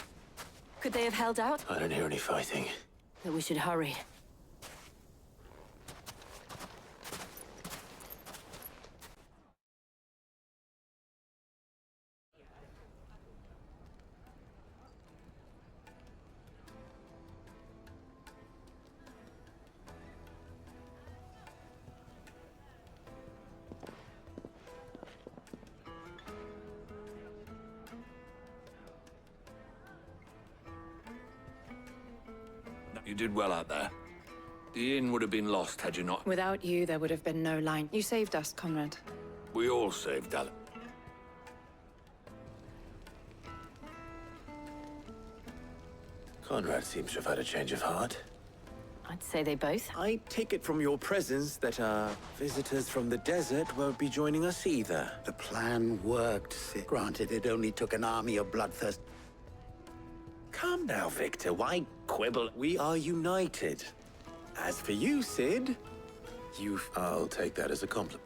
Could they have held out? I don't hear any fighting. Then we should hurry. You did well out there. The inn would have been lost had you not. Without you, there would have been no line. You saved us, Conrad. We all saved Dallas. Conrad seems to have had a change of heart. I'd say they both. I take it from your presence that visitors from the desert won't be joining us either. The plan worked, Sid. Granted, it only took an army of bloodthirst. Come now, Victor. Why quibble? We are united. As for you, Sid, I'll take that as a compliment.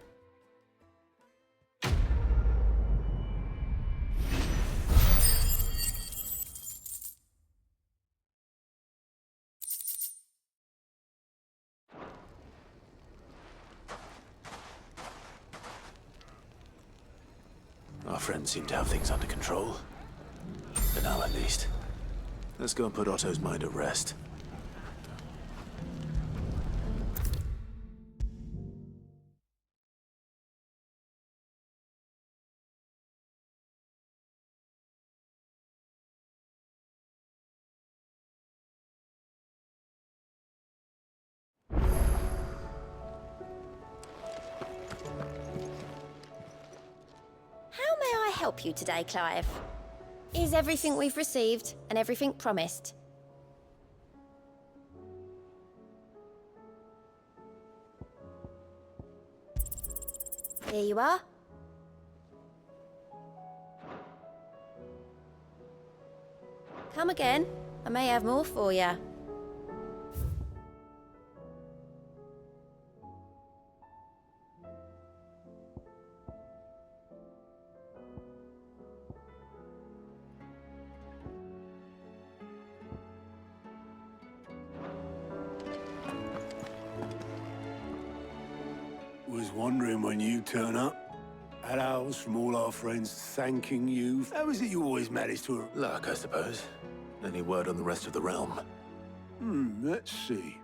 Our friends seem to have things under control. For now, at least. Let's go and put Otto's mind at rest. How may I help you today, Clive? Is everything we've received and everything promised? Here you are. Come again. I may have more for you. Was wondering when you turn up. Hellos from all our friends thanking you. How is it you always manage to... Luck, I suppose. Any word on the rest of the realm? Let's see.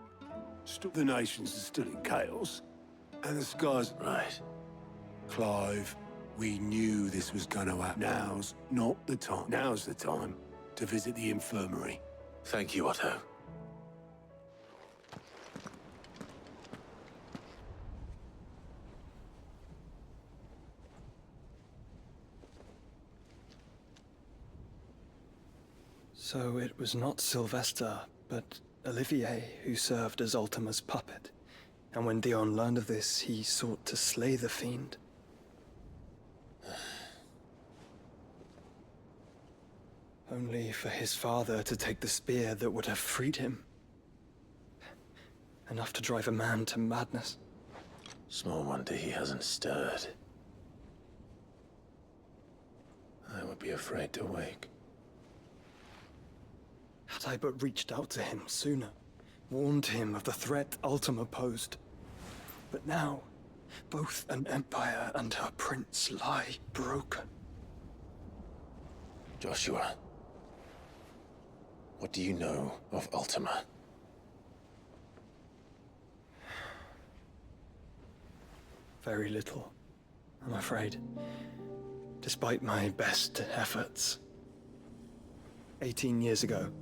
The nations are still in chaos. And the skies... Right. Clive, we knew this was gonna happen. Now's not the time. Now's the time to visit the infirmary. Thank you, Otto. So it was not Sylvester, but Olivier who served as Ultima's puppet. And when Dion learned of this, he sought to slay the fiend. Only for his father to take the spear that would have freed him. Enough to drive a man to madness. Small wonder he hasn't stirred. I would be afraid to wake. Had I but reached out to him sooner, warned him of the threat Ultima posed. But now, both an empire and her prince lie broken. Joshua, what do you know of Ultima? Very little, I'm afraid. Despite my best efforts. 18 years ago,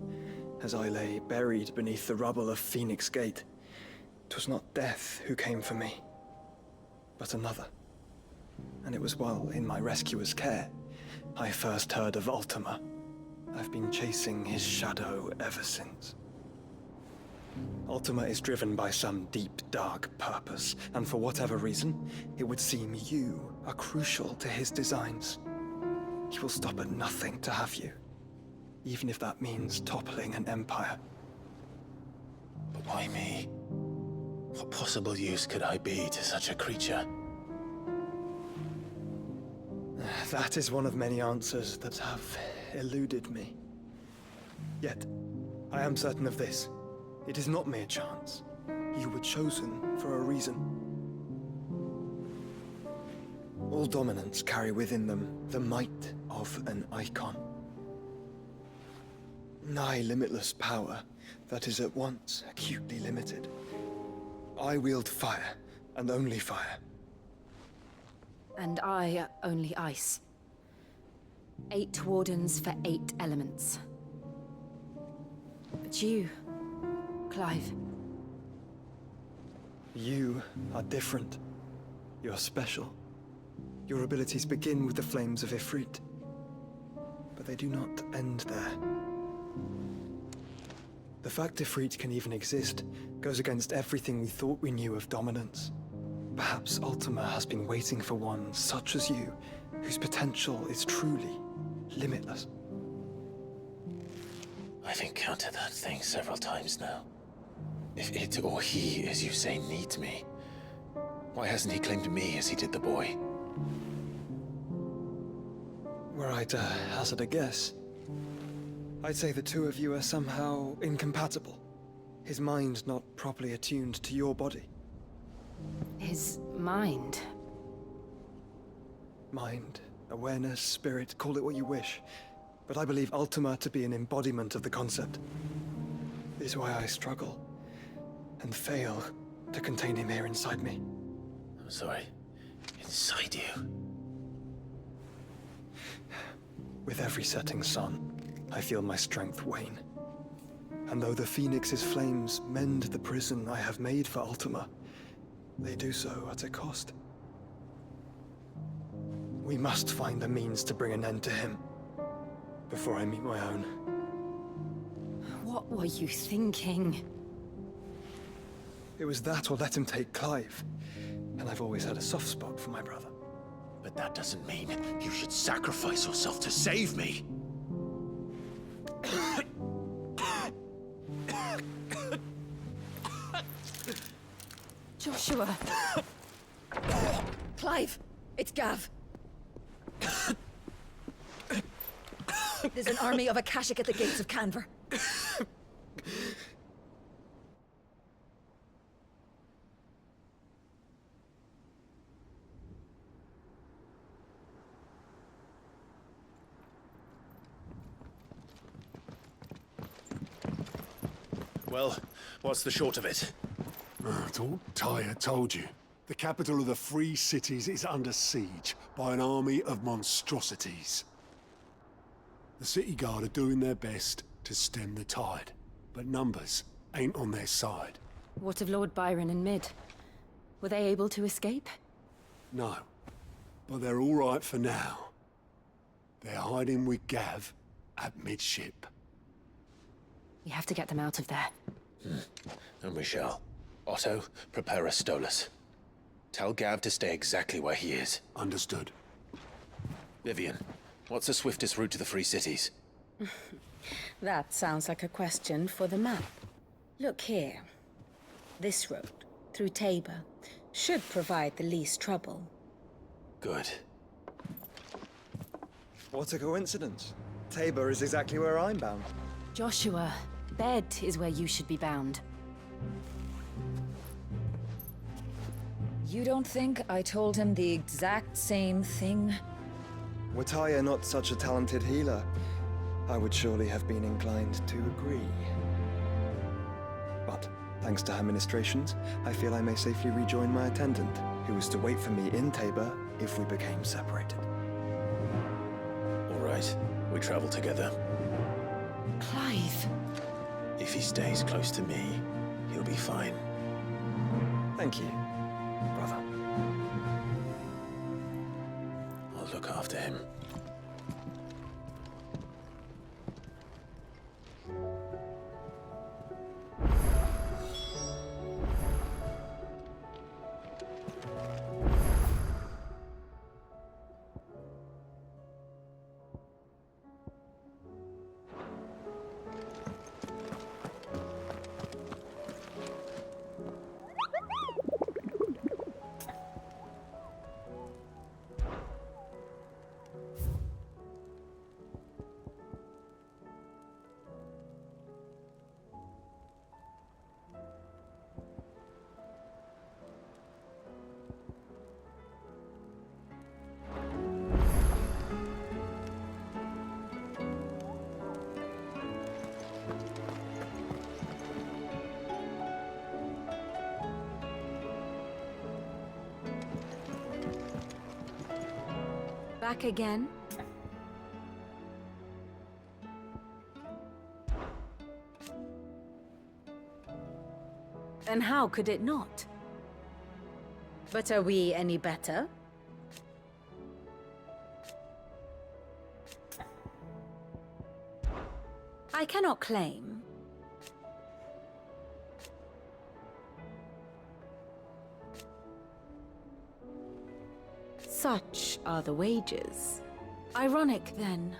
as I lay buried beneath the rubble of Phoenix Gate, 'twas not death who came for me, but another. And it was while in my rescuer's care, I first heard of Ultima. I've been chasing his shadow ever since. Ultima is driven by some deep, dark purpose, and for whatever reason, it would seem you are crucial to his designs. He will stop at nothing to have you. Even if that means toppling an empire. But why me? What possible use could I be to such a creature? That is one of many answers that have eluded me. Yet, I am certain of this. It is not mere chance. You were chosen for a reason. All dominants carry within them the might of an icon. Nigh limitless power that is at once acutely limited. I wield fire, and only fire. And I only ice. 8 wardens for 8 elements. But you, Clive. You are different. You're special. Your abilities begin with the flames of Ifrit. But they do not end there. The fact Ifrit can even exist goes against everything we thought we knew of dominance. Perhaps Ultima has been waiting for one such as you, whose potential is truly limitless. I've encountered that thing several times now. If it or he, as you say, needs me, why hasn't he claimed me as he did the boy? Were I to hazard a guess, I'd say the two of you are somehow incompatible. His mind not properly attuned to your body. His mind? Mind, awareness, spirit, call it what you wish. But I believe Ultima to be an embodiment of the concept. This is why I struggle and fail to contain him here inside me. I'm sorry. Inside you? With every setting sun, I feel my strength wane. And though the Phoenix's flames mend the prison I have made for Ultima, they do so at a cost. We must find a means to bring an end to him, before I meet my own. What were you thinking? It was that or let him take Clive. And I've always had a soft spot for my brother. But that doesn't mean you should sacrifice yourself to save me. Joshua! Clive! It's Gav. There's an army of Akashic at the gates of Canver. Well, what's the short of it? I thought Tyre told you. The capital of the Free Cities is under siege by an army of monstrosities. The city guard are doing their best to stem the tide, but numbers ain't on their side. What of Lord Byron and Mid? Were they able to escape? No, but they're all right for now. They're hiding with Gav at midship. We have to get them out of there. And we shall. Otto, prepare a Stolas. Tell Gav to stay exactly where he is. Understood. Vivian, what's the swiftest route to the Free Cities? That sounds like a question for the map. Look here. This road, through Tabor, should provide the least trouble. Good. What a coincidence. Tabor is exactly where I'm bound. Joshua, bed is where you should be bound. You don't think I told him the exact same thing? Were Tyre not such a talented healer, I would surely have been inclined to agree. But, thanks to her ministrations, I feel I may safely rejoin my attendant, who was to wait for me in Tabor if we became separated. All right, we travel together. Clive! If he stays close to me, he'll be fine. Thank you, brother. I'll look after him. Back again? And how could it not? But are we any better? I cannot claim. Such are the wages. Ironic, then.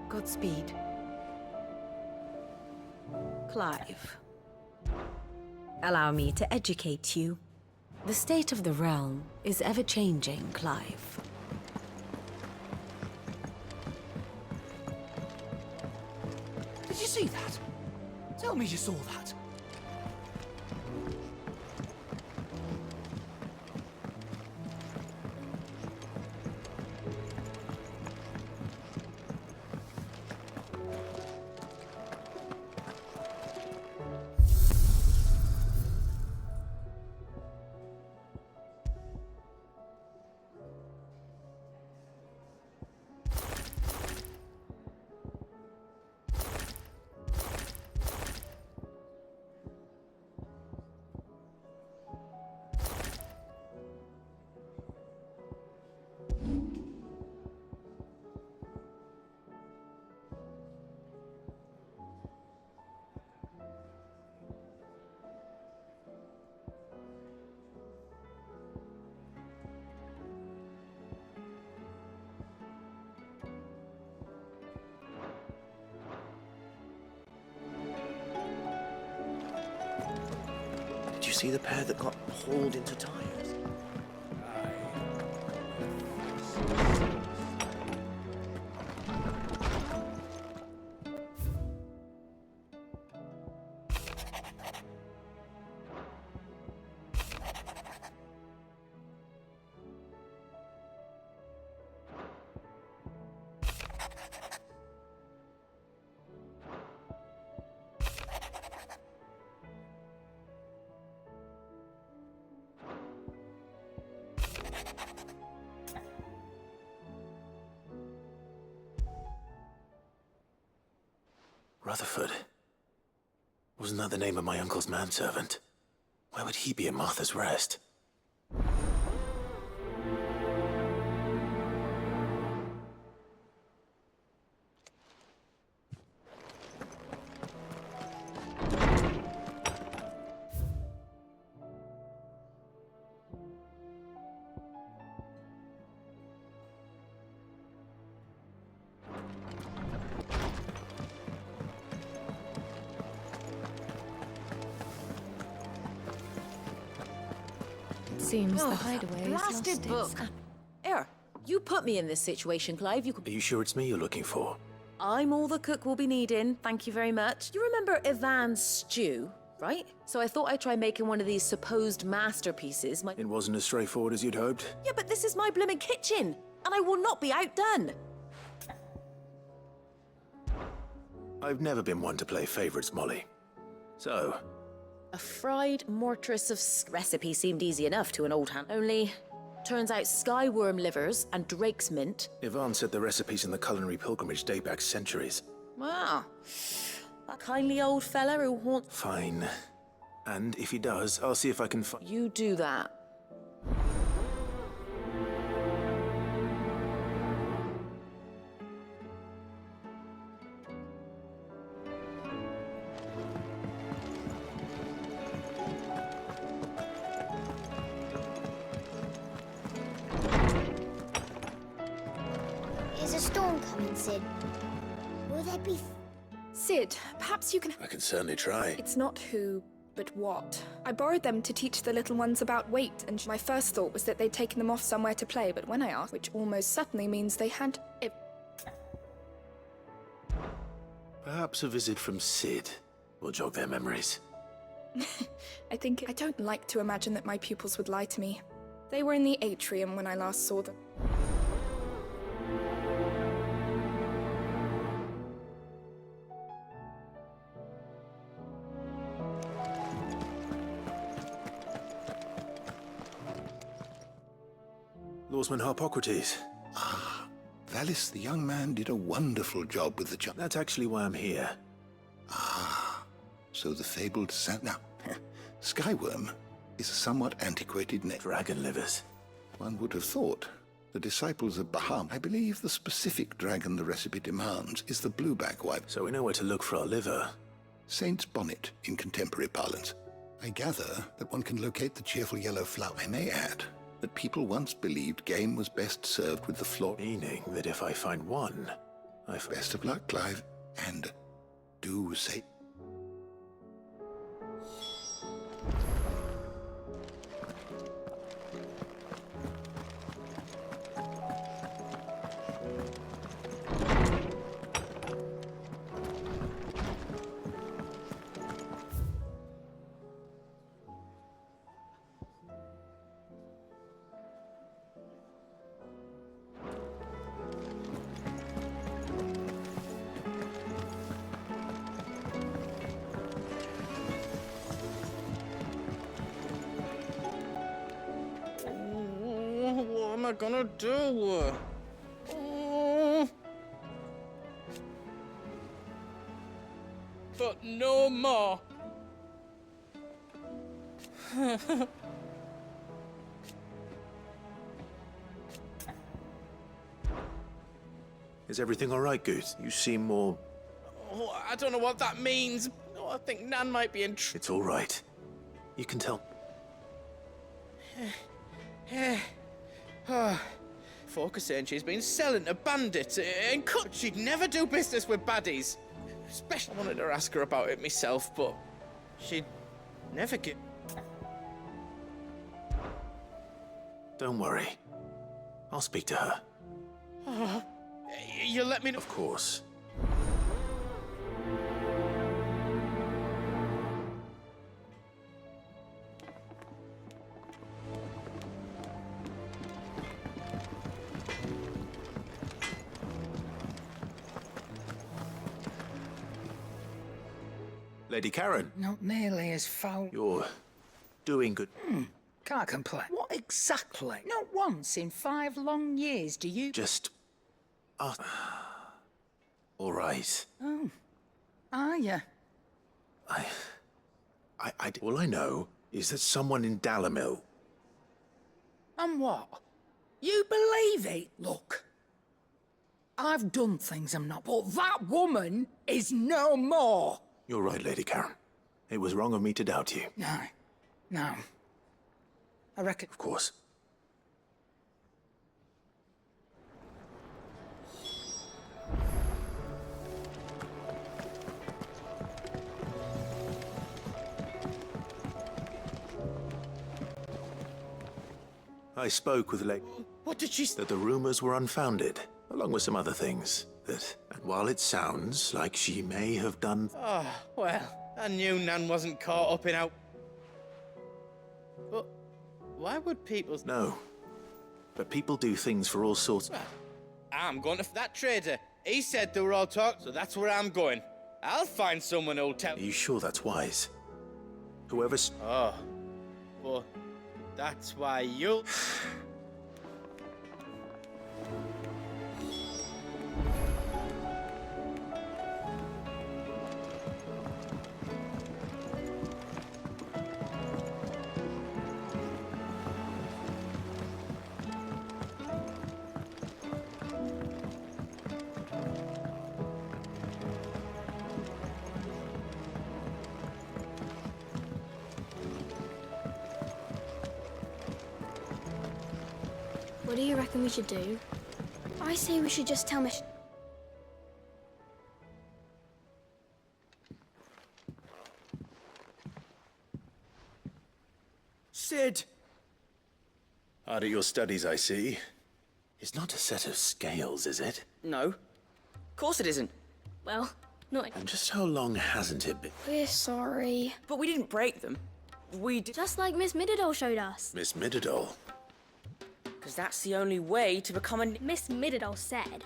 Godspeed. Clive. Allow me to educate you. The state of the realm is ever-changing, Clive. Did you see that? Tell me you saw that. Did you see the pair that got hauled into tires? Rutherford. Wasn't that the name of my uncle's manservant? Why would he be at Martha's Rest? Seems the hideaway is Blasted book. Here, you put me in this situation, Clive. You could. Are you sure it's me you're looking for? I'm all the cook will be needing. Thank you very much. You remember Ivan's stew, right? So I thought I'd try making one of these supposed masterpieces. It wasn't as straightforward as you'd hoped. Yeah, but this is my blooming kitchen, and I will not be outdone. I've never been one to play favorites, Molly. So, A fried mortress of recipe seemed easy enough to an old hand. Only, turns out skyworm livers and drake's mint. Ivan said the recipes in the culinary pilgrimage date back centuries. Wow. That kindly old fella who haunts... Fine. And if he does, I'll see if I can find... You do that. Is a storm coming, Sid? Will there be... Sid, perhaps you can... I can certainly try. It's not who, but what. I borrowed them to teach the little ones about weight, and my first thought was that they'd taken them off somewhere to play, but when I asked, which almost certainly means they had... Perhaps a visit from Sid will jog their memories. I don't like to imagine that my pupils would lie to me. They were in the atrium when I last saw them. Lawsman Harpocrates. Ah, Valis, the young man, did a wonderful job with the child. That's actually why I'm here. Ah, so the fabled Now, Skyworm is a somewhat antiquated name. Dragon livers. One would have thought. The disciples of Bahamut. I believe the specific dragon the recipe demands is the blueback wipe. So we know where to look for our liver. Saint's bonnet in contemporary parlance. I gather that one can locate the cheerful yellow flower. I may add that people once believed game was best served with the floor. Meaning that if I find one, Best of luck, Clive, and do say... What am I gonna do? But no more. Is everything all right, Goose? You seem more... Oh, I don't know what that means. Oh, I think Nan might be in It's all right. You can tell... Focus saying she's been selling to bandits and she'd never do business with baddies. Especially, I wanted to ask her about it myself, but she'd never get... Don't worry. I'll speak to her. Oh, you let me know? Of course. Lady Karen. Not nearly as foul. You're doing good. Can't complain. What exactly? Not once in 5 long years do you... Just... all right. Oh. Are ya? All I know is that someone in Dalamil... And what? You believe it? Look. I've done things I'm not, but that woman is no more. You're right, Lady Karen. It was wrong of me to doubt you. No. I reckon... Of course. I spoke with Lady... What did she say? That the rumors were unfounded, along with some other things. And while it sounds like she may have done... Oh, well, I knew Nan wasn't caught up in out... But why would people... No. But people do things for all sorts... Well, I'm going to that trader. He said they were all talk, so that's where I'm going. I'll find someone who'll tell... Are you sure that's wise? Whoever's... Oh. Well, that's why you'll... What do you reckon we should do? I say we should just tell Miss... Sid! Hard at your studies, I see. It's not a set of scales, is it? No. Of course it isn't. Well, not... And just how long hasn't it been? We're sorry. But we didn't break them. We did... Just like Miss Mididol showed us. Miss Mididol? Because that's the only way to become a... Miss Mididol said...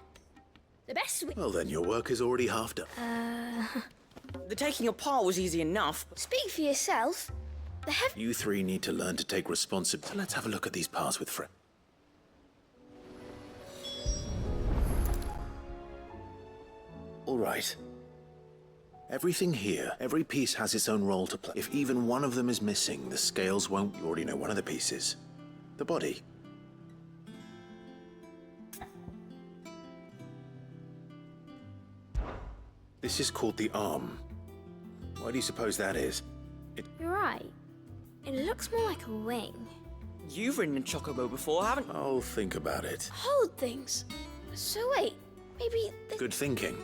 The best we... Well, then your work is already half done. The taking apart was easy enough. Speak for yourself. The You three need to learn to take responsibility. So let's have a look at these parts with Fred. All right. Everything here, every piece has its own role to play. If even one of them is missing, the scales won't... You already know one of the pieces. The body. This is called the arm. Why do you suppose that is? You're right. It looks more like a wing. You've ridden a chocobo before, haven't you? I'll think about it. Hold things. So wait, maybe Good thinking.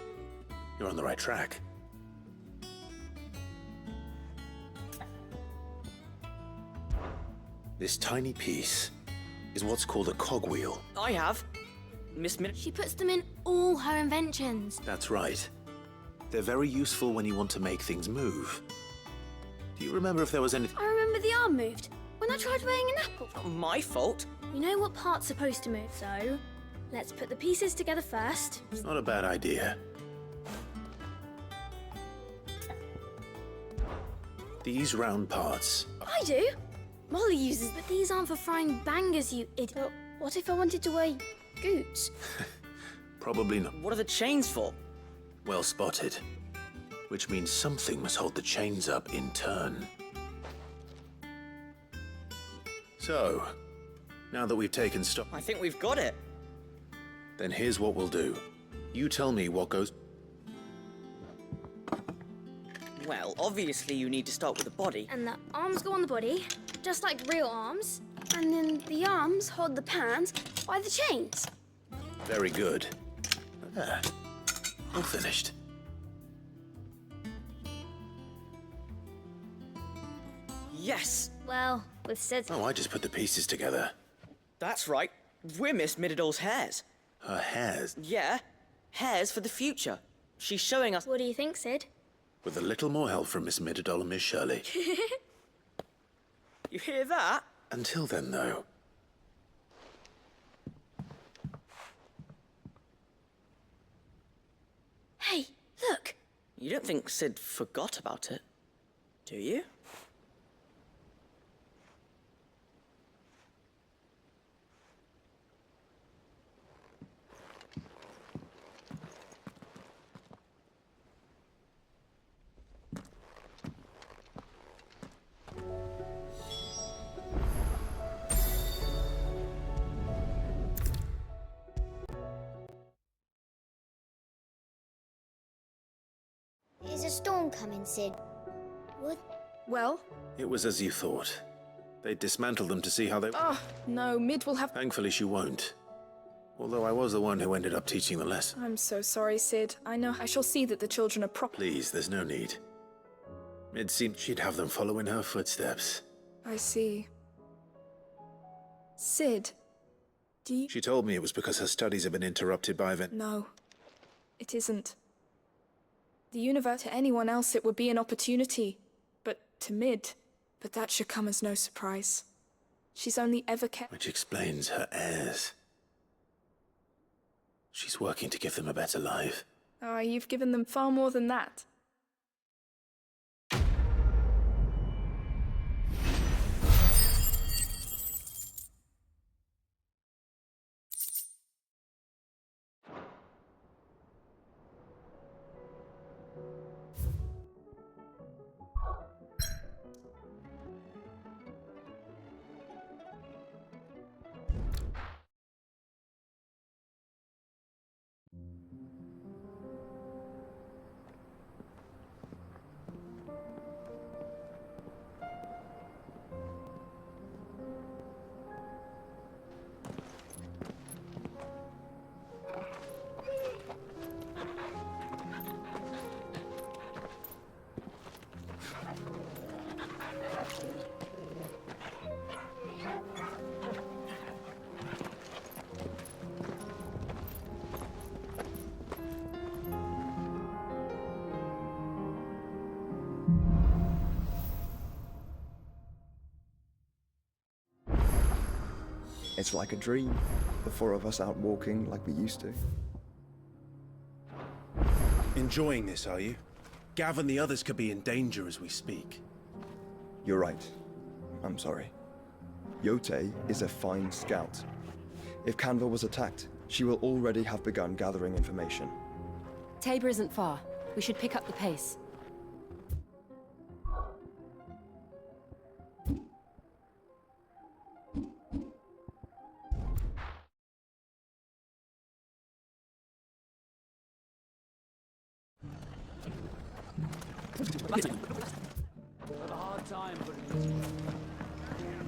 You're on the right track. This tiny piece is what's called a cogwheel. I have. Miss Min... She puts them in all her inventions. That's right. They're very useful when you want to make things move. Do you remember if there was anything... I remember the arm moved when I tried weighing an apple. Not my fault. You know what part's supposed to move, so let's put the pieces together first. It's not a bad idea. These round parts... I do. Molly uses, but these aren't for frying bangers, you idiot. But what if I wanted to weigh goots? Probably not. What are the chains for? Well spotted. Which means something must hold the chains up in turn. So, now that we've taken stock... I think we've got it. Then here's what we'll do. You tell me what goes... Well, obviously you need to start with the body. And the arms go on the body, just like real arms. And then the arms hold the pans by the chains. Very good. Ah, all finished. Yes! Well, with Sid... Oh, I just put the pieces together. That's right. We're Miss Mididol's hairs. Her hairs? Yeah. Hairs for the future. She's showing us... What do you think, Sid? With a little more help from Miss Mididol and Miss Shirley. You hear that? Until then, though. Hey, look! You don't think Sid forgot about it, do you? Is a storm coming, Sid? What? Well? It was as you thought. They dismantled them to see how they... Oh, no, Mid will have... Thankfully she won't. Although I was the one who ended up teaching the lesson. I'm so sorry, Sid. I know I shall see that the children are Please, there's no need. It seemed she'd have them follow in her footsteps. I see. Sid, do you... She told me it was because her studies have been interrupted by event... No, it isn't. The universe, to anyone else, it would be an opportunity. But to Mid, but that should come as no surprise. She's only ever kept... Which explains her heirs. She's working to give them a better life. Ah, you've given them far more than that. It's like a dream, the four of us out walking like we used to. Enjoying this, are you? Gav and the others could be in danger as we speak. You're right. I'm sorry. Yote is a fine scout. If Canva was attacked, she will already have begun gathering information. Tabor isn't far. We should pick up the pace.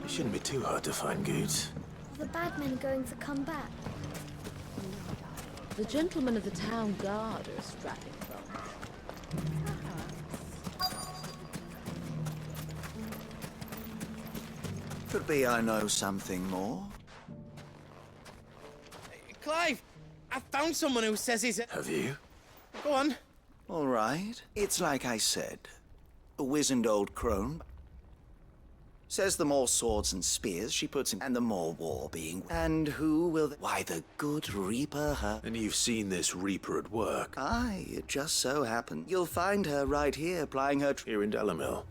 It shouldn't be too hard to find goods. Are the bad men going to come back? The gentlemen of the town guard are a strapping bunch. Could be I know something more. Clive, I found someone who says he's a... Have you? Go on. All right. It's like I said. A wizened old crone. Says the more swords and spears she puts in, and the more war being. And who will... Why, the good Reaper her. And you've seen this Reaper at work? Aye, it just so happened. You'll find her right here, plying her... Here in Dalamil.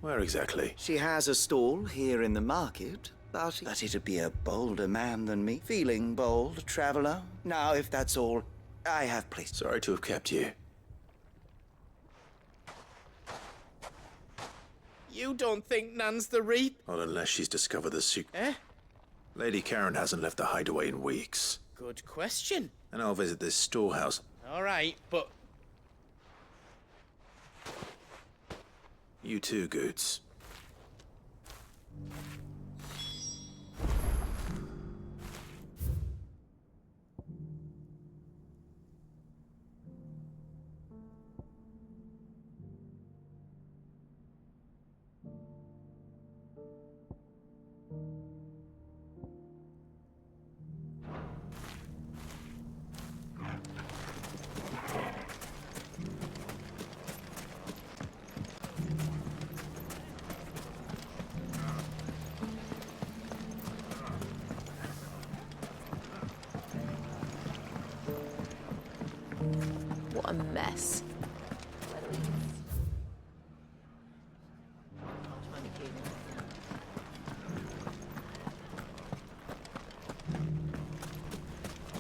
Where exactly? She has a stall here in the market, but it'd be a bolder man than me. Feeling bold, traveler. Now, if that's all, I have place. Sorry to have kept you. You don't think Nan's the Reap? Not unless she's discovered the secret. Eh? Lady Karen hasn't left the hideaway in weeks. Good question. And I'll visit this storehouse. All right, but... You too, Goots. What a mess.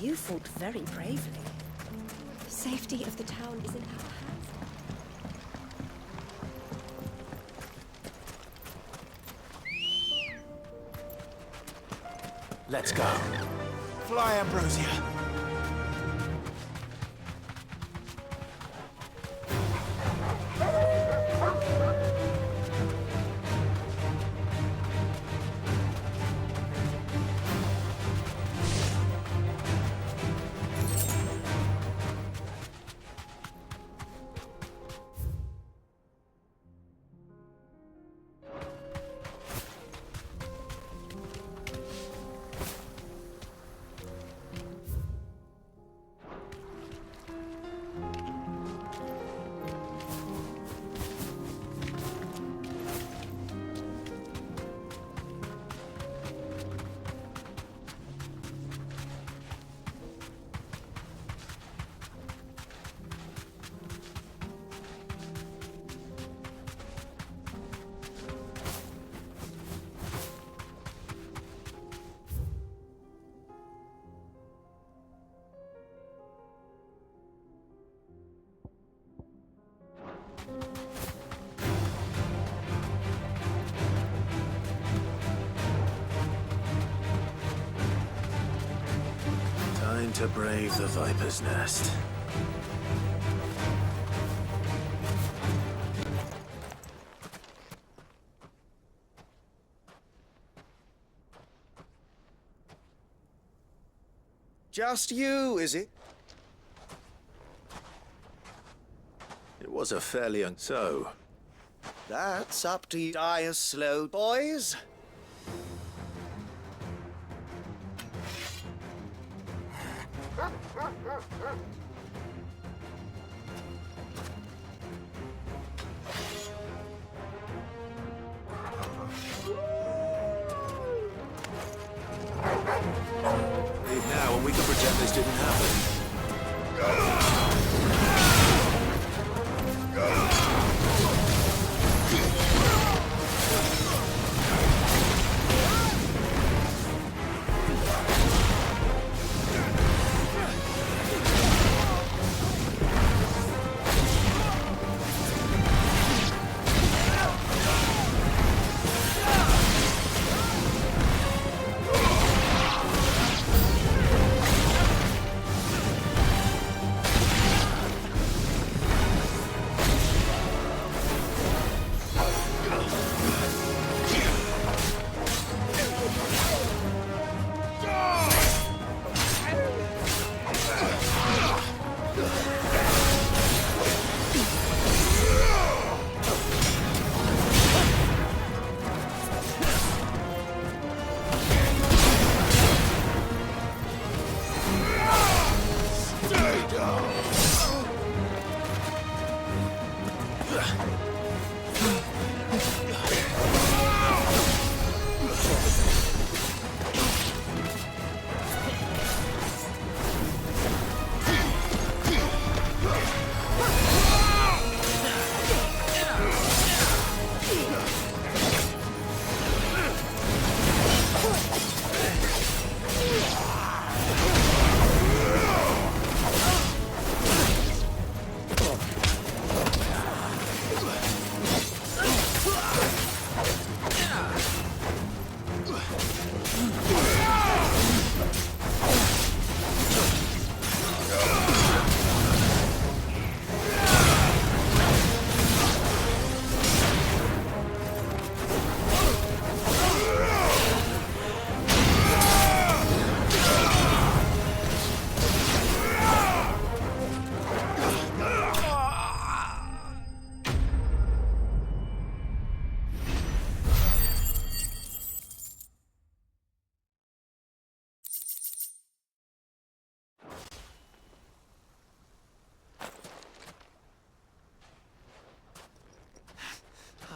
You fought very bravely. The safety of the town is in our hands. Let's go. Fly, Ambrosia. Time to brave the Viper's Nest. Just you, is it? It was a fairly young... So... That's up to you. Die a slow, boys. Leave now and we can pretend this didn't happen.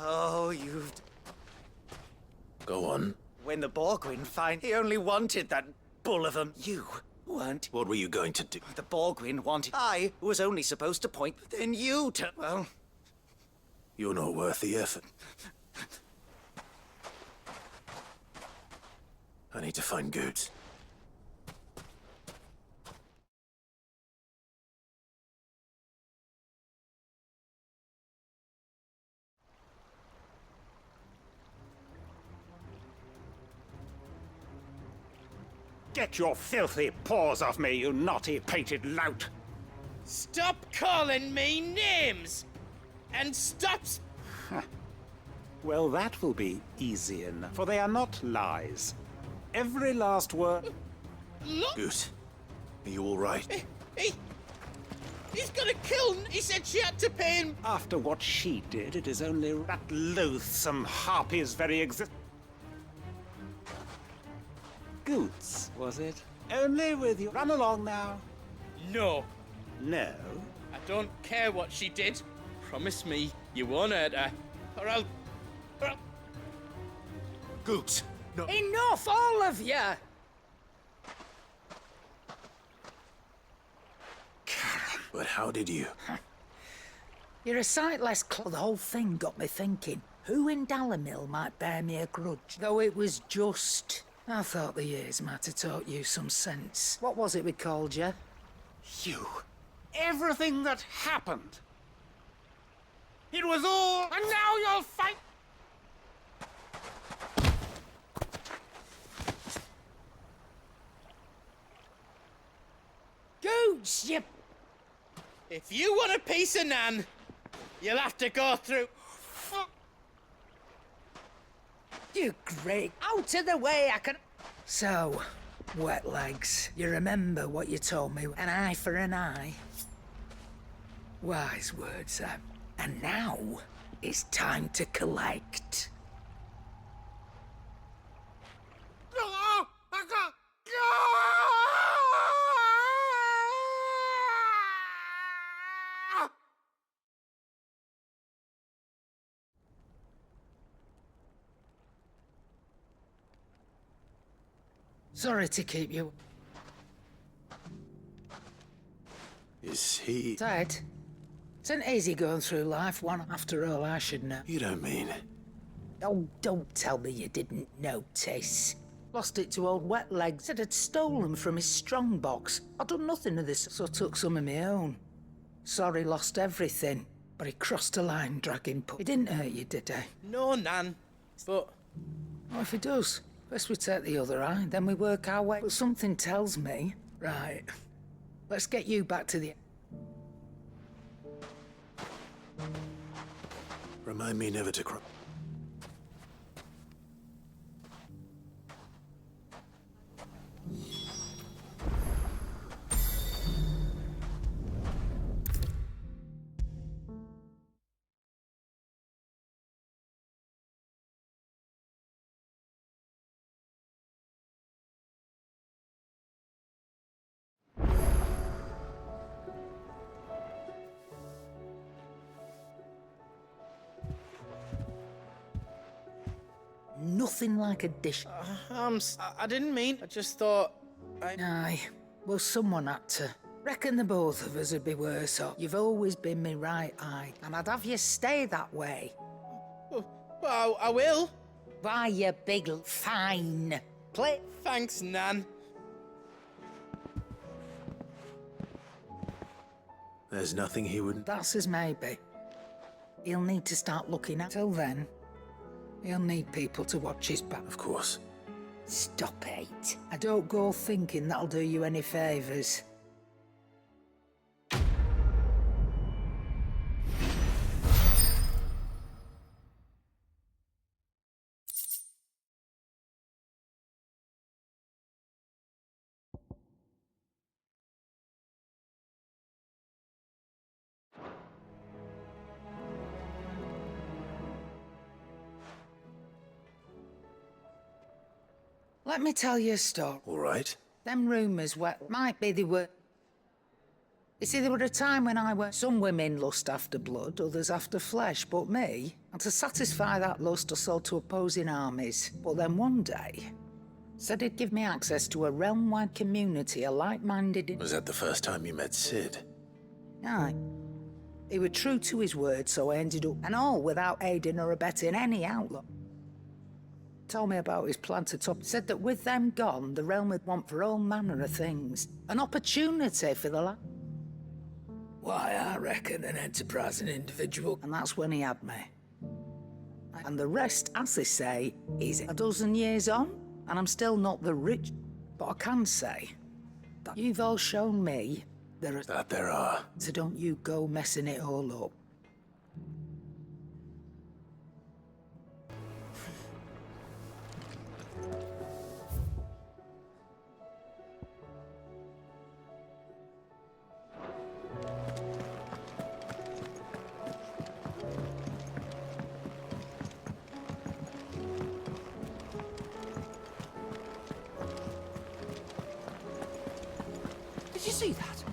Oh, you've... Go on. When the Borgwyn he only wanted that bull of a... You weren't. What were you going to do? The Borgwyn wanted... I was only supposed to point, but then you well... You're not worth the effort. I need to find Goods. Get your filthy paws off me, you naughty painted lout! Stop calling me names! And stop... Well, that will be easy enough, for they are not lies. Every last word... Look! Goose, are you all right? He's gonna kill... He said she had to pay him... After what she did, it is only that loathsome harpy's very Goots, was it? Only with you. Run along now. No. No? I don't care what she did. Promise me you won't hurt her. Or I'll... Goots, no. Enough, all of you! But how did you? You're a sight less The whole thing got me thinking, who in Dalamil might bear me a grudge? Though it was just... I thought the years might have taught you some sense. What was it we called you? You. Everything that happened. It was all... And now you'll fight... Goots, you... If you want a piece of Nan, you'll have to go through... You great... Out of the way, I can... So, wet legs, you remember what you told me? An eye for an eye? Wise words, and now it's time to collect. Sorry to keep you. Is he... Ted, it's an easy going through life, one after all I should know. You don't mean... Oh, don't tell me you didn't notice. Lost it to old Wet Legs. Said I'd stolen from his strongbox. I'd done nothing of this, so I took some of my own. Sorry, lost everything. But he crossed a line, dragging put. He didn't hurt you, did he? No, Nan. But... What if he does? First we take the other eye, then we work our way. But something tells me... Right. Let's get you back to the... Remind me never to cry. nothing like a dish. I didn't mean. I just thought. Aye. Well, someone had to. Reckon the both of us would be worse off. You've always been me right eye, and I'd have you stay that way. Well, I will. Why, you big fine. Play. Thanks, Nan. There's nothing he wouldn't. That's as maybe. He'll need to start looking at. Till then, he'll need people to watch his back. Of course. Stop it. I don't go thinking that'll do you any favours. Let me tell you a story. All right. Them rumours might be they were... You see, there were a time when some women lust after blood, others after flesh, but me, and to satisfy that lust I sold to opposing armies. But then one day, said he'd give me access to a realm-wide community of like-minded... Was that the first time you met Sid? Aye. He was true to his word, so I ended up... And all without aiding or abetting any outlaw. Told me about his plan to top. Said that with them gone, the realm would want for all manner of things. An opportunity for the land. Why, I reckon an enterprising individual. And that's when he had me. And the rest, as they say, is a dozen years on, and I'm still not the rich. But I can say that you've all shown me there are. So don't you go messing it all up. Did you see that?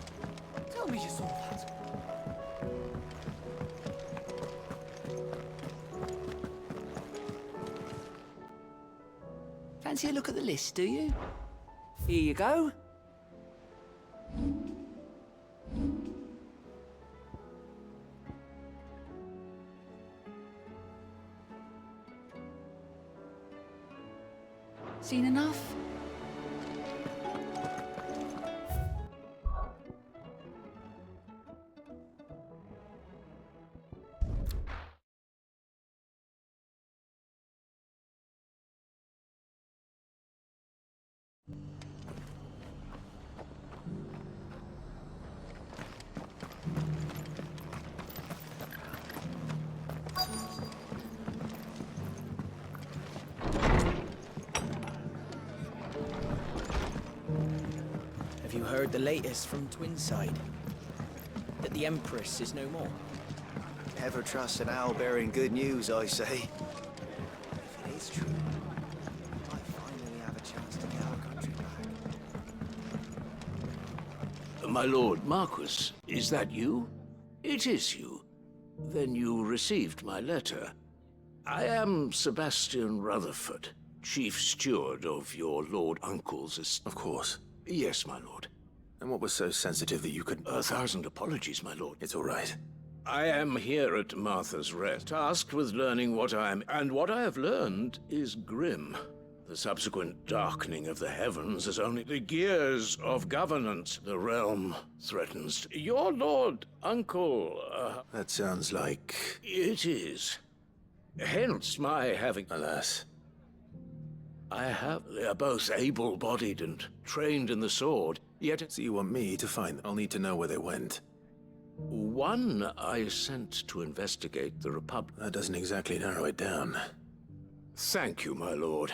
Tell me you saw that. Fancy a look at the list, do you? Here you go. Seen enough? Have you heard the latest from Twinside? That the Empress is no more? Never trust an owl bearing good news, I say. If it is true, we might finally have a chance to get our country back. My lord Marquis, is that you? It is you. Then you received my letter. I am Sebastian Rutherford, Chief Steward of your Lord Uncle's estate. Of course. Yes, my lord. And what was so sensitive that you could... 1,000 apologies, my lord. It's all right. I am here at Martha's Rest, tasked with learning what I am, and what I have learned is grim. The subsequent darkening of the heavens is only the gears of governance. The realm threatens. Your Lord Uncle... That sounds like... It is. Hence my having... Alas. They are both able-bodied and trained in the sword, yet... So you want me to find them? I'll need to know where they went. One I sent to investigate the Republic. That doesn't exactly narrow it down. Thank you, my lord.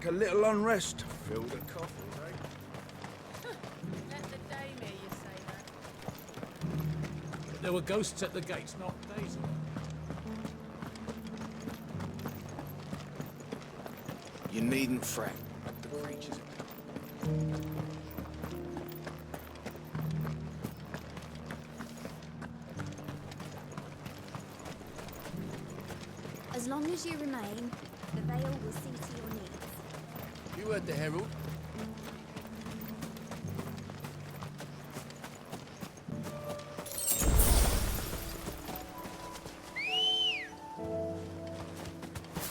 A little unrest. Fill the coffers, eh? Let the dame hear you say that. There were ghosts at the gates not days ago. You needn't fret. The creatures... As long as you remain, the veil will see to your needs. You heard the herald.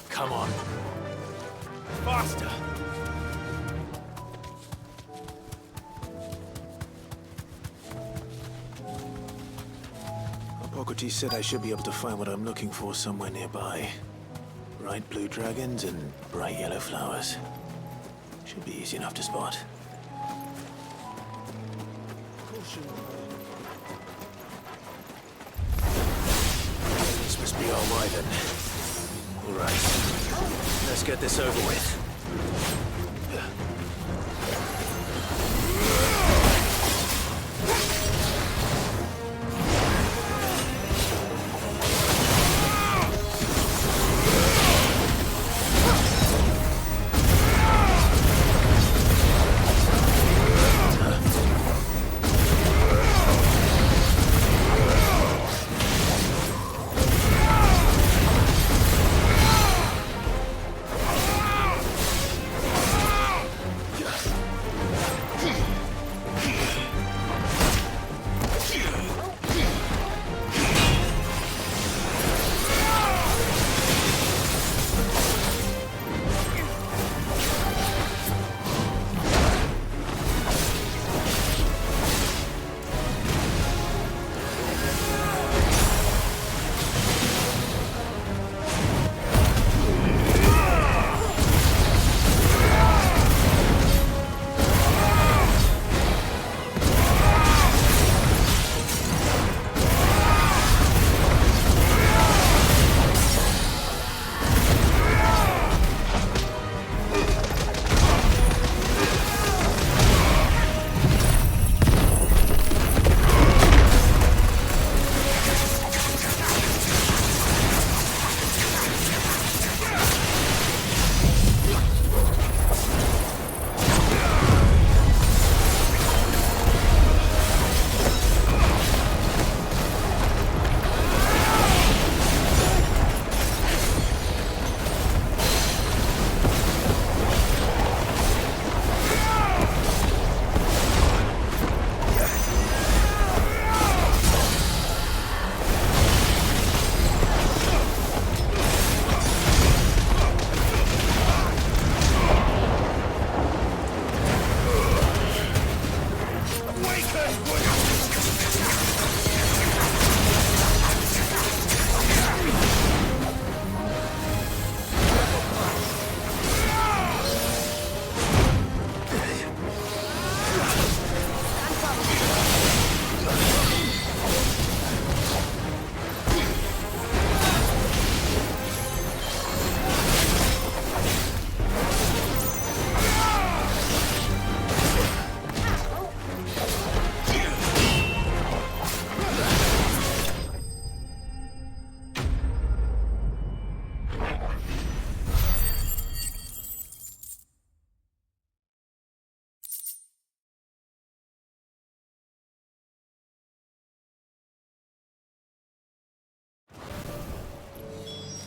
Come on. Faster! Hippocrates said I should be able to find what I'm looking for somewhere nearby. Bright blue dragons and bright yellow flowers. Should be easy enough to spot. This must be our wyvern. All right, let's get this over with.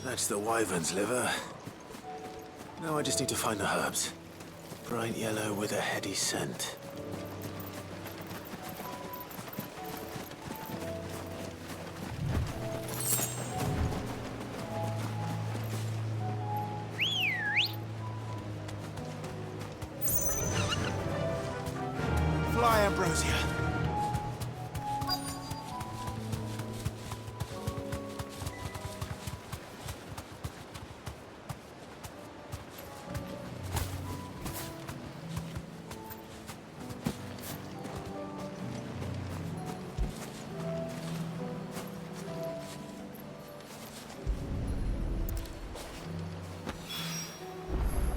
That's the wyvern's liver. Now I just need to find the herbs. Bright yellow with a heady scent. Fly, Ambrosia.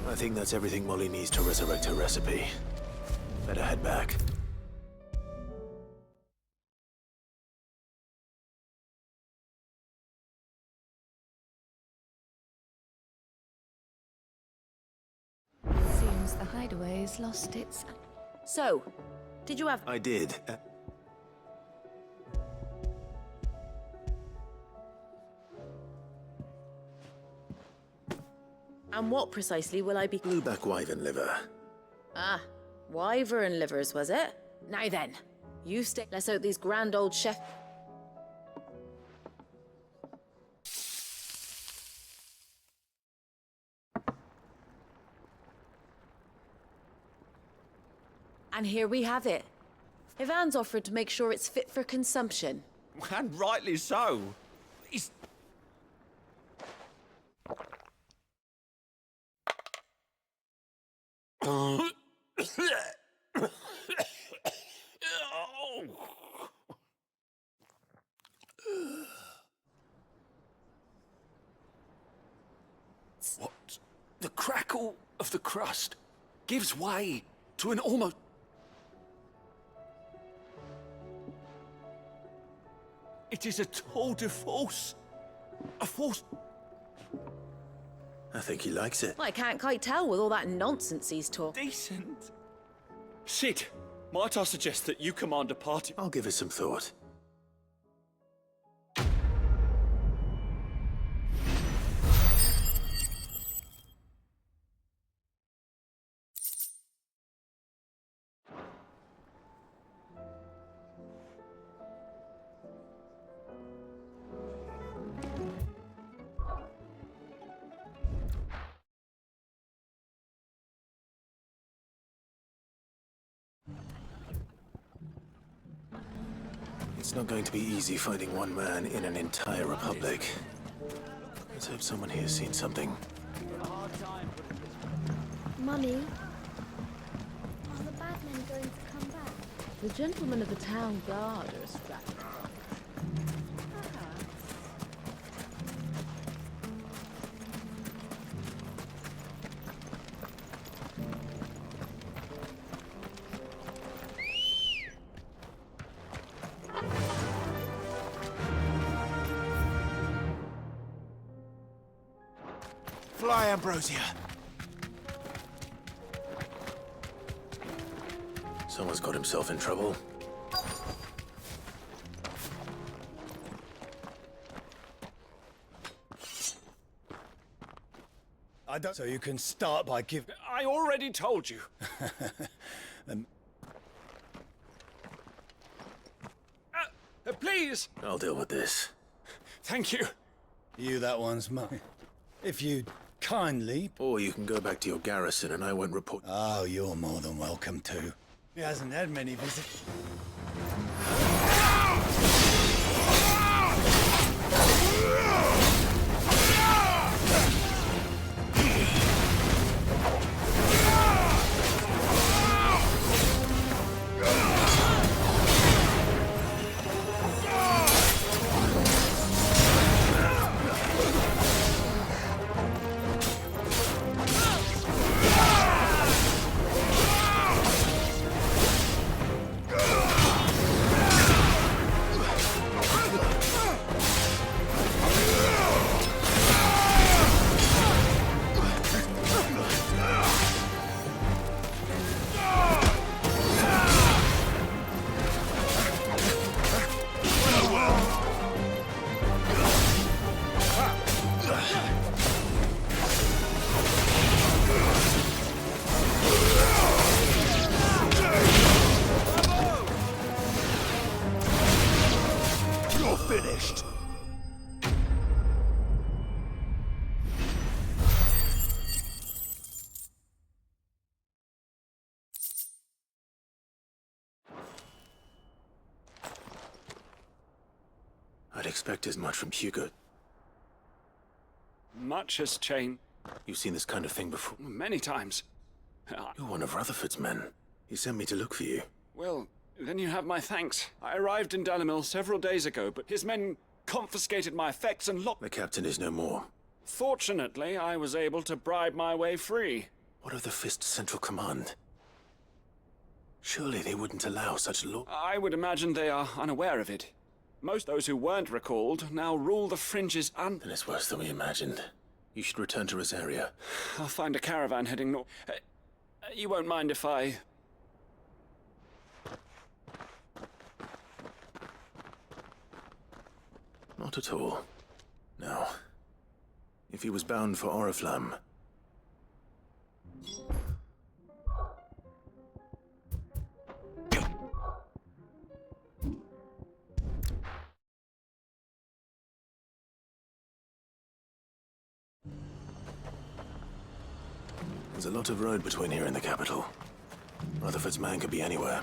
I think that's everything Molly needs to resurrect her recipe. Better head back. Seems the hideaway's lost its... So, did you have... I did. And what precisely will I be... Blueback wyvern liver. Ah, wyvern livers, was it? Now then, you stay... Let's hope these grand old chef... And here we have it. Ivan's offered to make sure it's fit for consumption. And rightly so. He's... What? The crackle of the crust gives way to an almost... It is a tour de force. A force... I think he likes it. Well, I can't quite tell with all that nonsense he's talking. Decent. Sid, might I suggest that you command a party? I'll give it some thought. It's not going to be easy finding one man in an entire republic. Let's hope someone here's seen something. Mummy, are the bad men going to come back? The gentlemen of the town guard are strapped. Fly, Ambrosia! Someone's got himself in trouble. I don't... So you can start by giving... I already told you. Please! I'll deal with this. Thank you. You, that one's mine. If you'd kindly... Or you can go back to your garrison and I won't report... Oh, you're more than welcome to. He hasn't had many visits. Finished. I'd expect as much from Hugo. Much has changed. You've seen this kind of thing before? Many times. You're one of Rutherford's men. He sent me to look for you. Well, then you have my thanks. I arrived in Dalimil several days ago, but his men confiscated my effects and locked... The captain is no more. Fortunately, I was able to bribe my way free. What of the Fist Central Command? Surely they wouldn't allow such law... I would imagine they are unaware of it. Most those who weren't recalled now rule the fringes and... Then it's worse than we imagined. You should return to Rosaria. I'll find a caravan heading north. You won't mind if I... Not at all. Now, if he was bound for Oriflamme... There's a lot of road between here and the capital. Rutherford's man could be anywhere.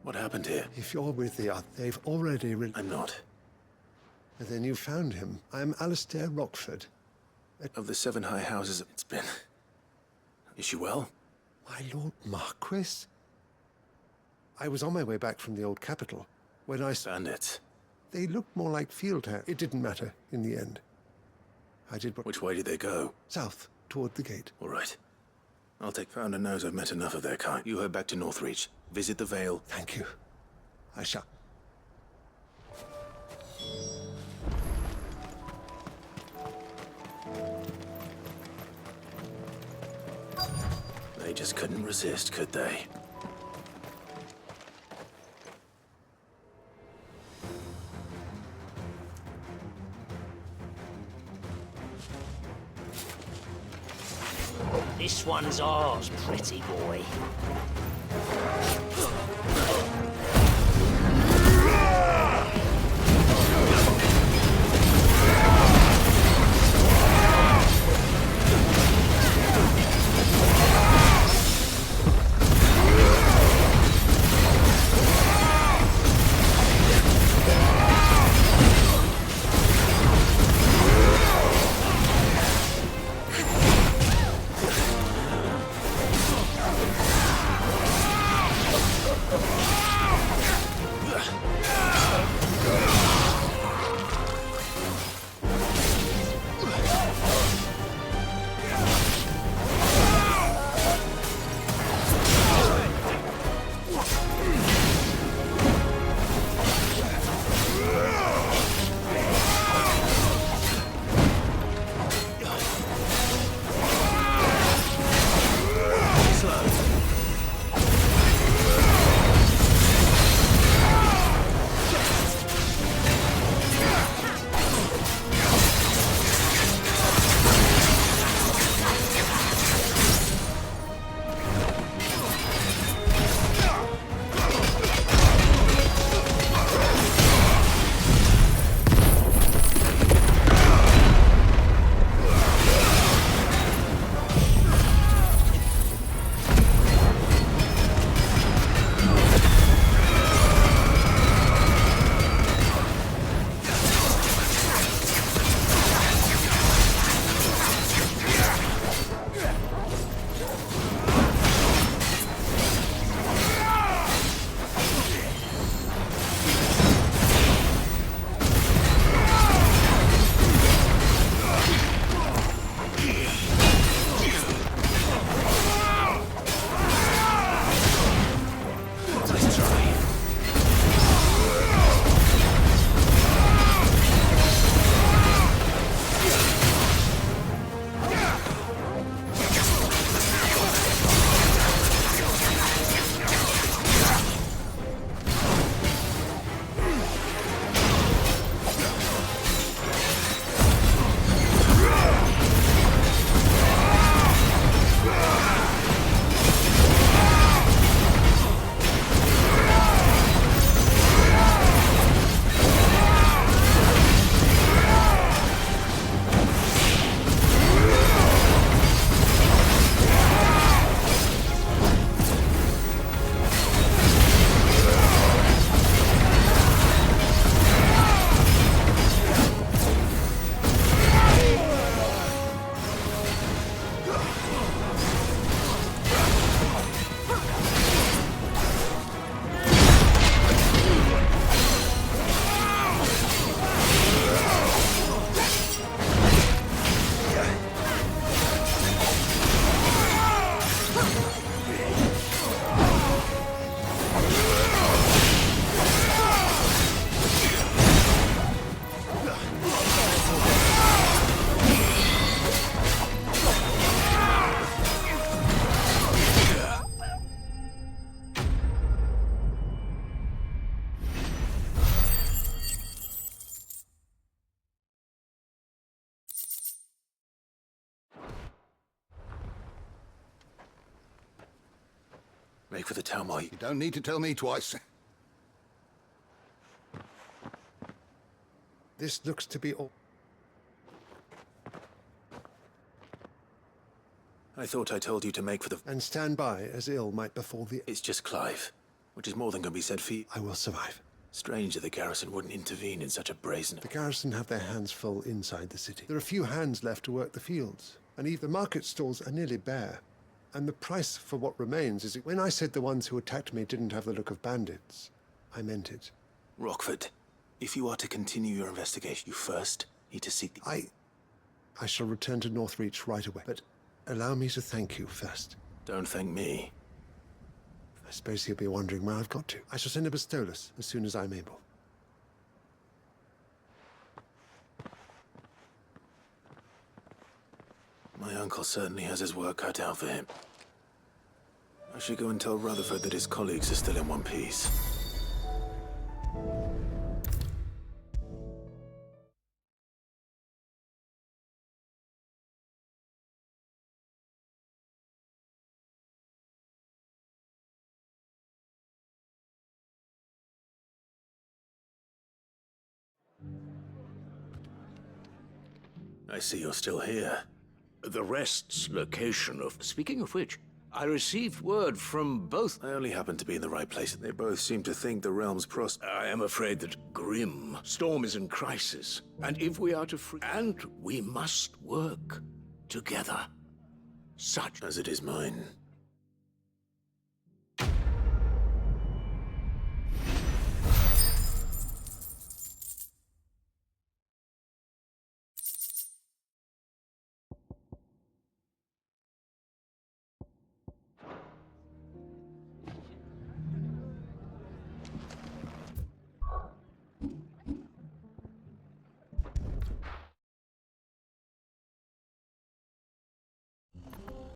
What happened here? If you're with the others, they've already... I'm not. And then you found him. I'm Alistair Rockford. Of the 7 high houses, it's been... Is she well? My Lord Marquis? I was on my way back from the old capital when I... Bandits. They looked more like field hands. It didn't matter in the end. I did what... Which way did they go? South, toward the gate. All right. I'll take Founder knows I've met enough of their kind. You head back to Northreach. Visit the Vale. Thank you. I shall. They just couldn't resist, could they? This one's ours, pretty boy. Make for the town while You don't need to tell me twice. This looks to be all. I thought I told you to make for the... And stand by, as ill might befall the... It's just Clive, which is more than can be said for you. I will survive. Strange that the garrison wouldn't intervene in such a brazen... The garrison have their hands full inside the city. There are few hands left to work the fields, and even the market stalls are nearly bare. And the price for what remains is... When I said the ones who attacked me didn't have the look of bandits, I meant it. Rockford, if you are to continue your investigation, you first need to seek the... I shall return to Northreach right away, but allow me to thank you first. Don't thank me. I suppose he'll be wondering where I've got to. I shall send a Bastolus as soon as I'm able. My uncle certainly has his work cut out for him. I should go and tell Rutherford that his colleagues are still in one piece. I see you're still here. The rest's location of... Speaking of which, I received word from both... I only happen to be in the right place. They both seem to think the realm's I am afraid that Grim Storm is in crisis. And if we are to free... And we must work together. Such as it is mine.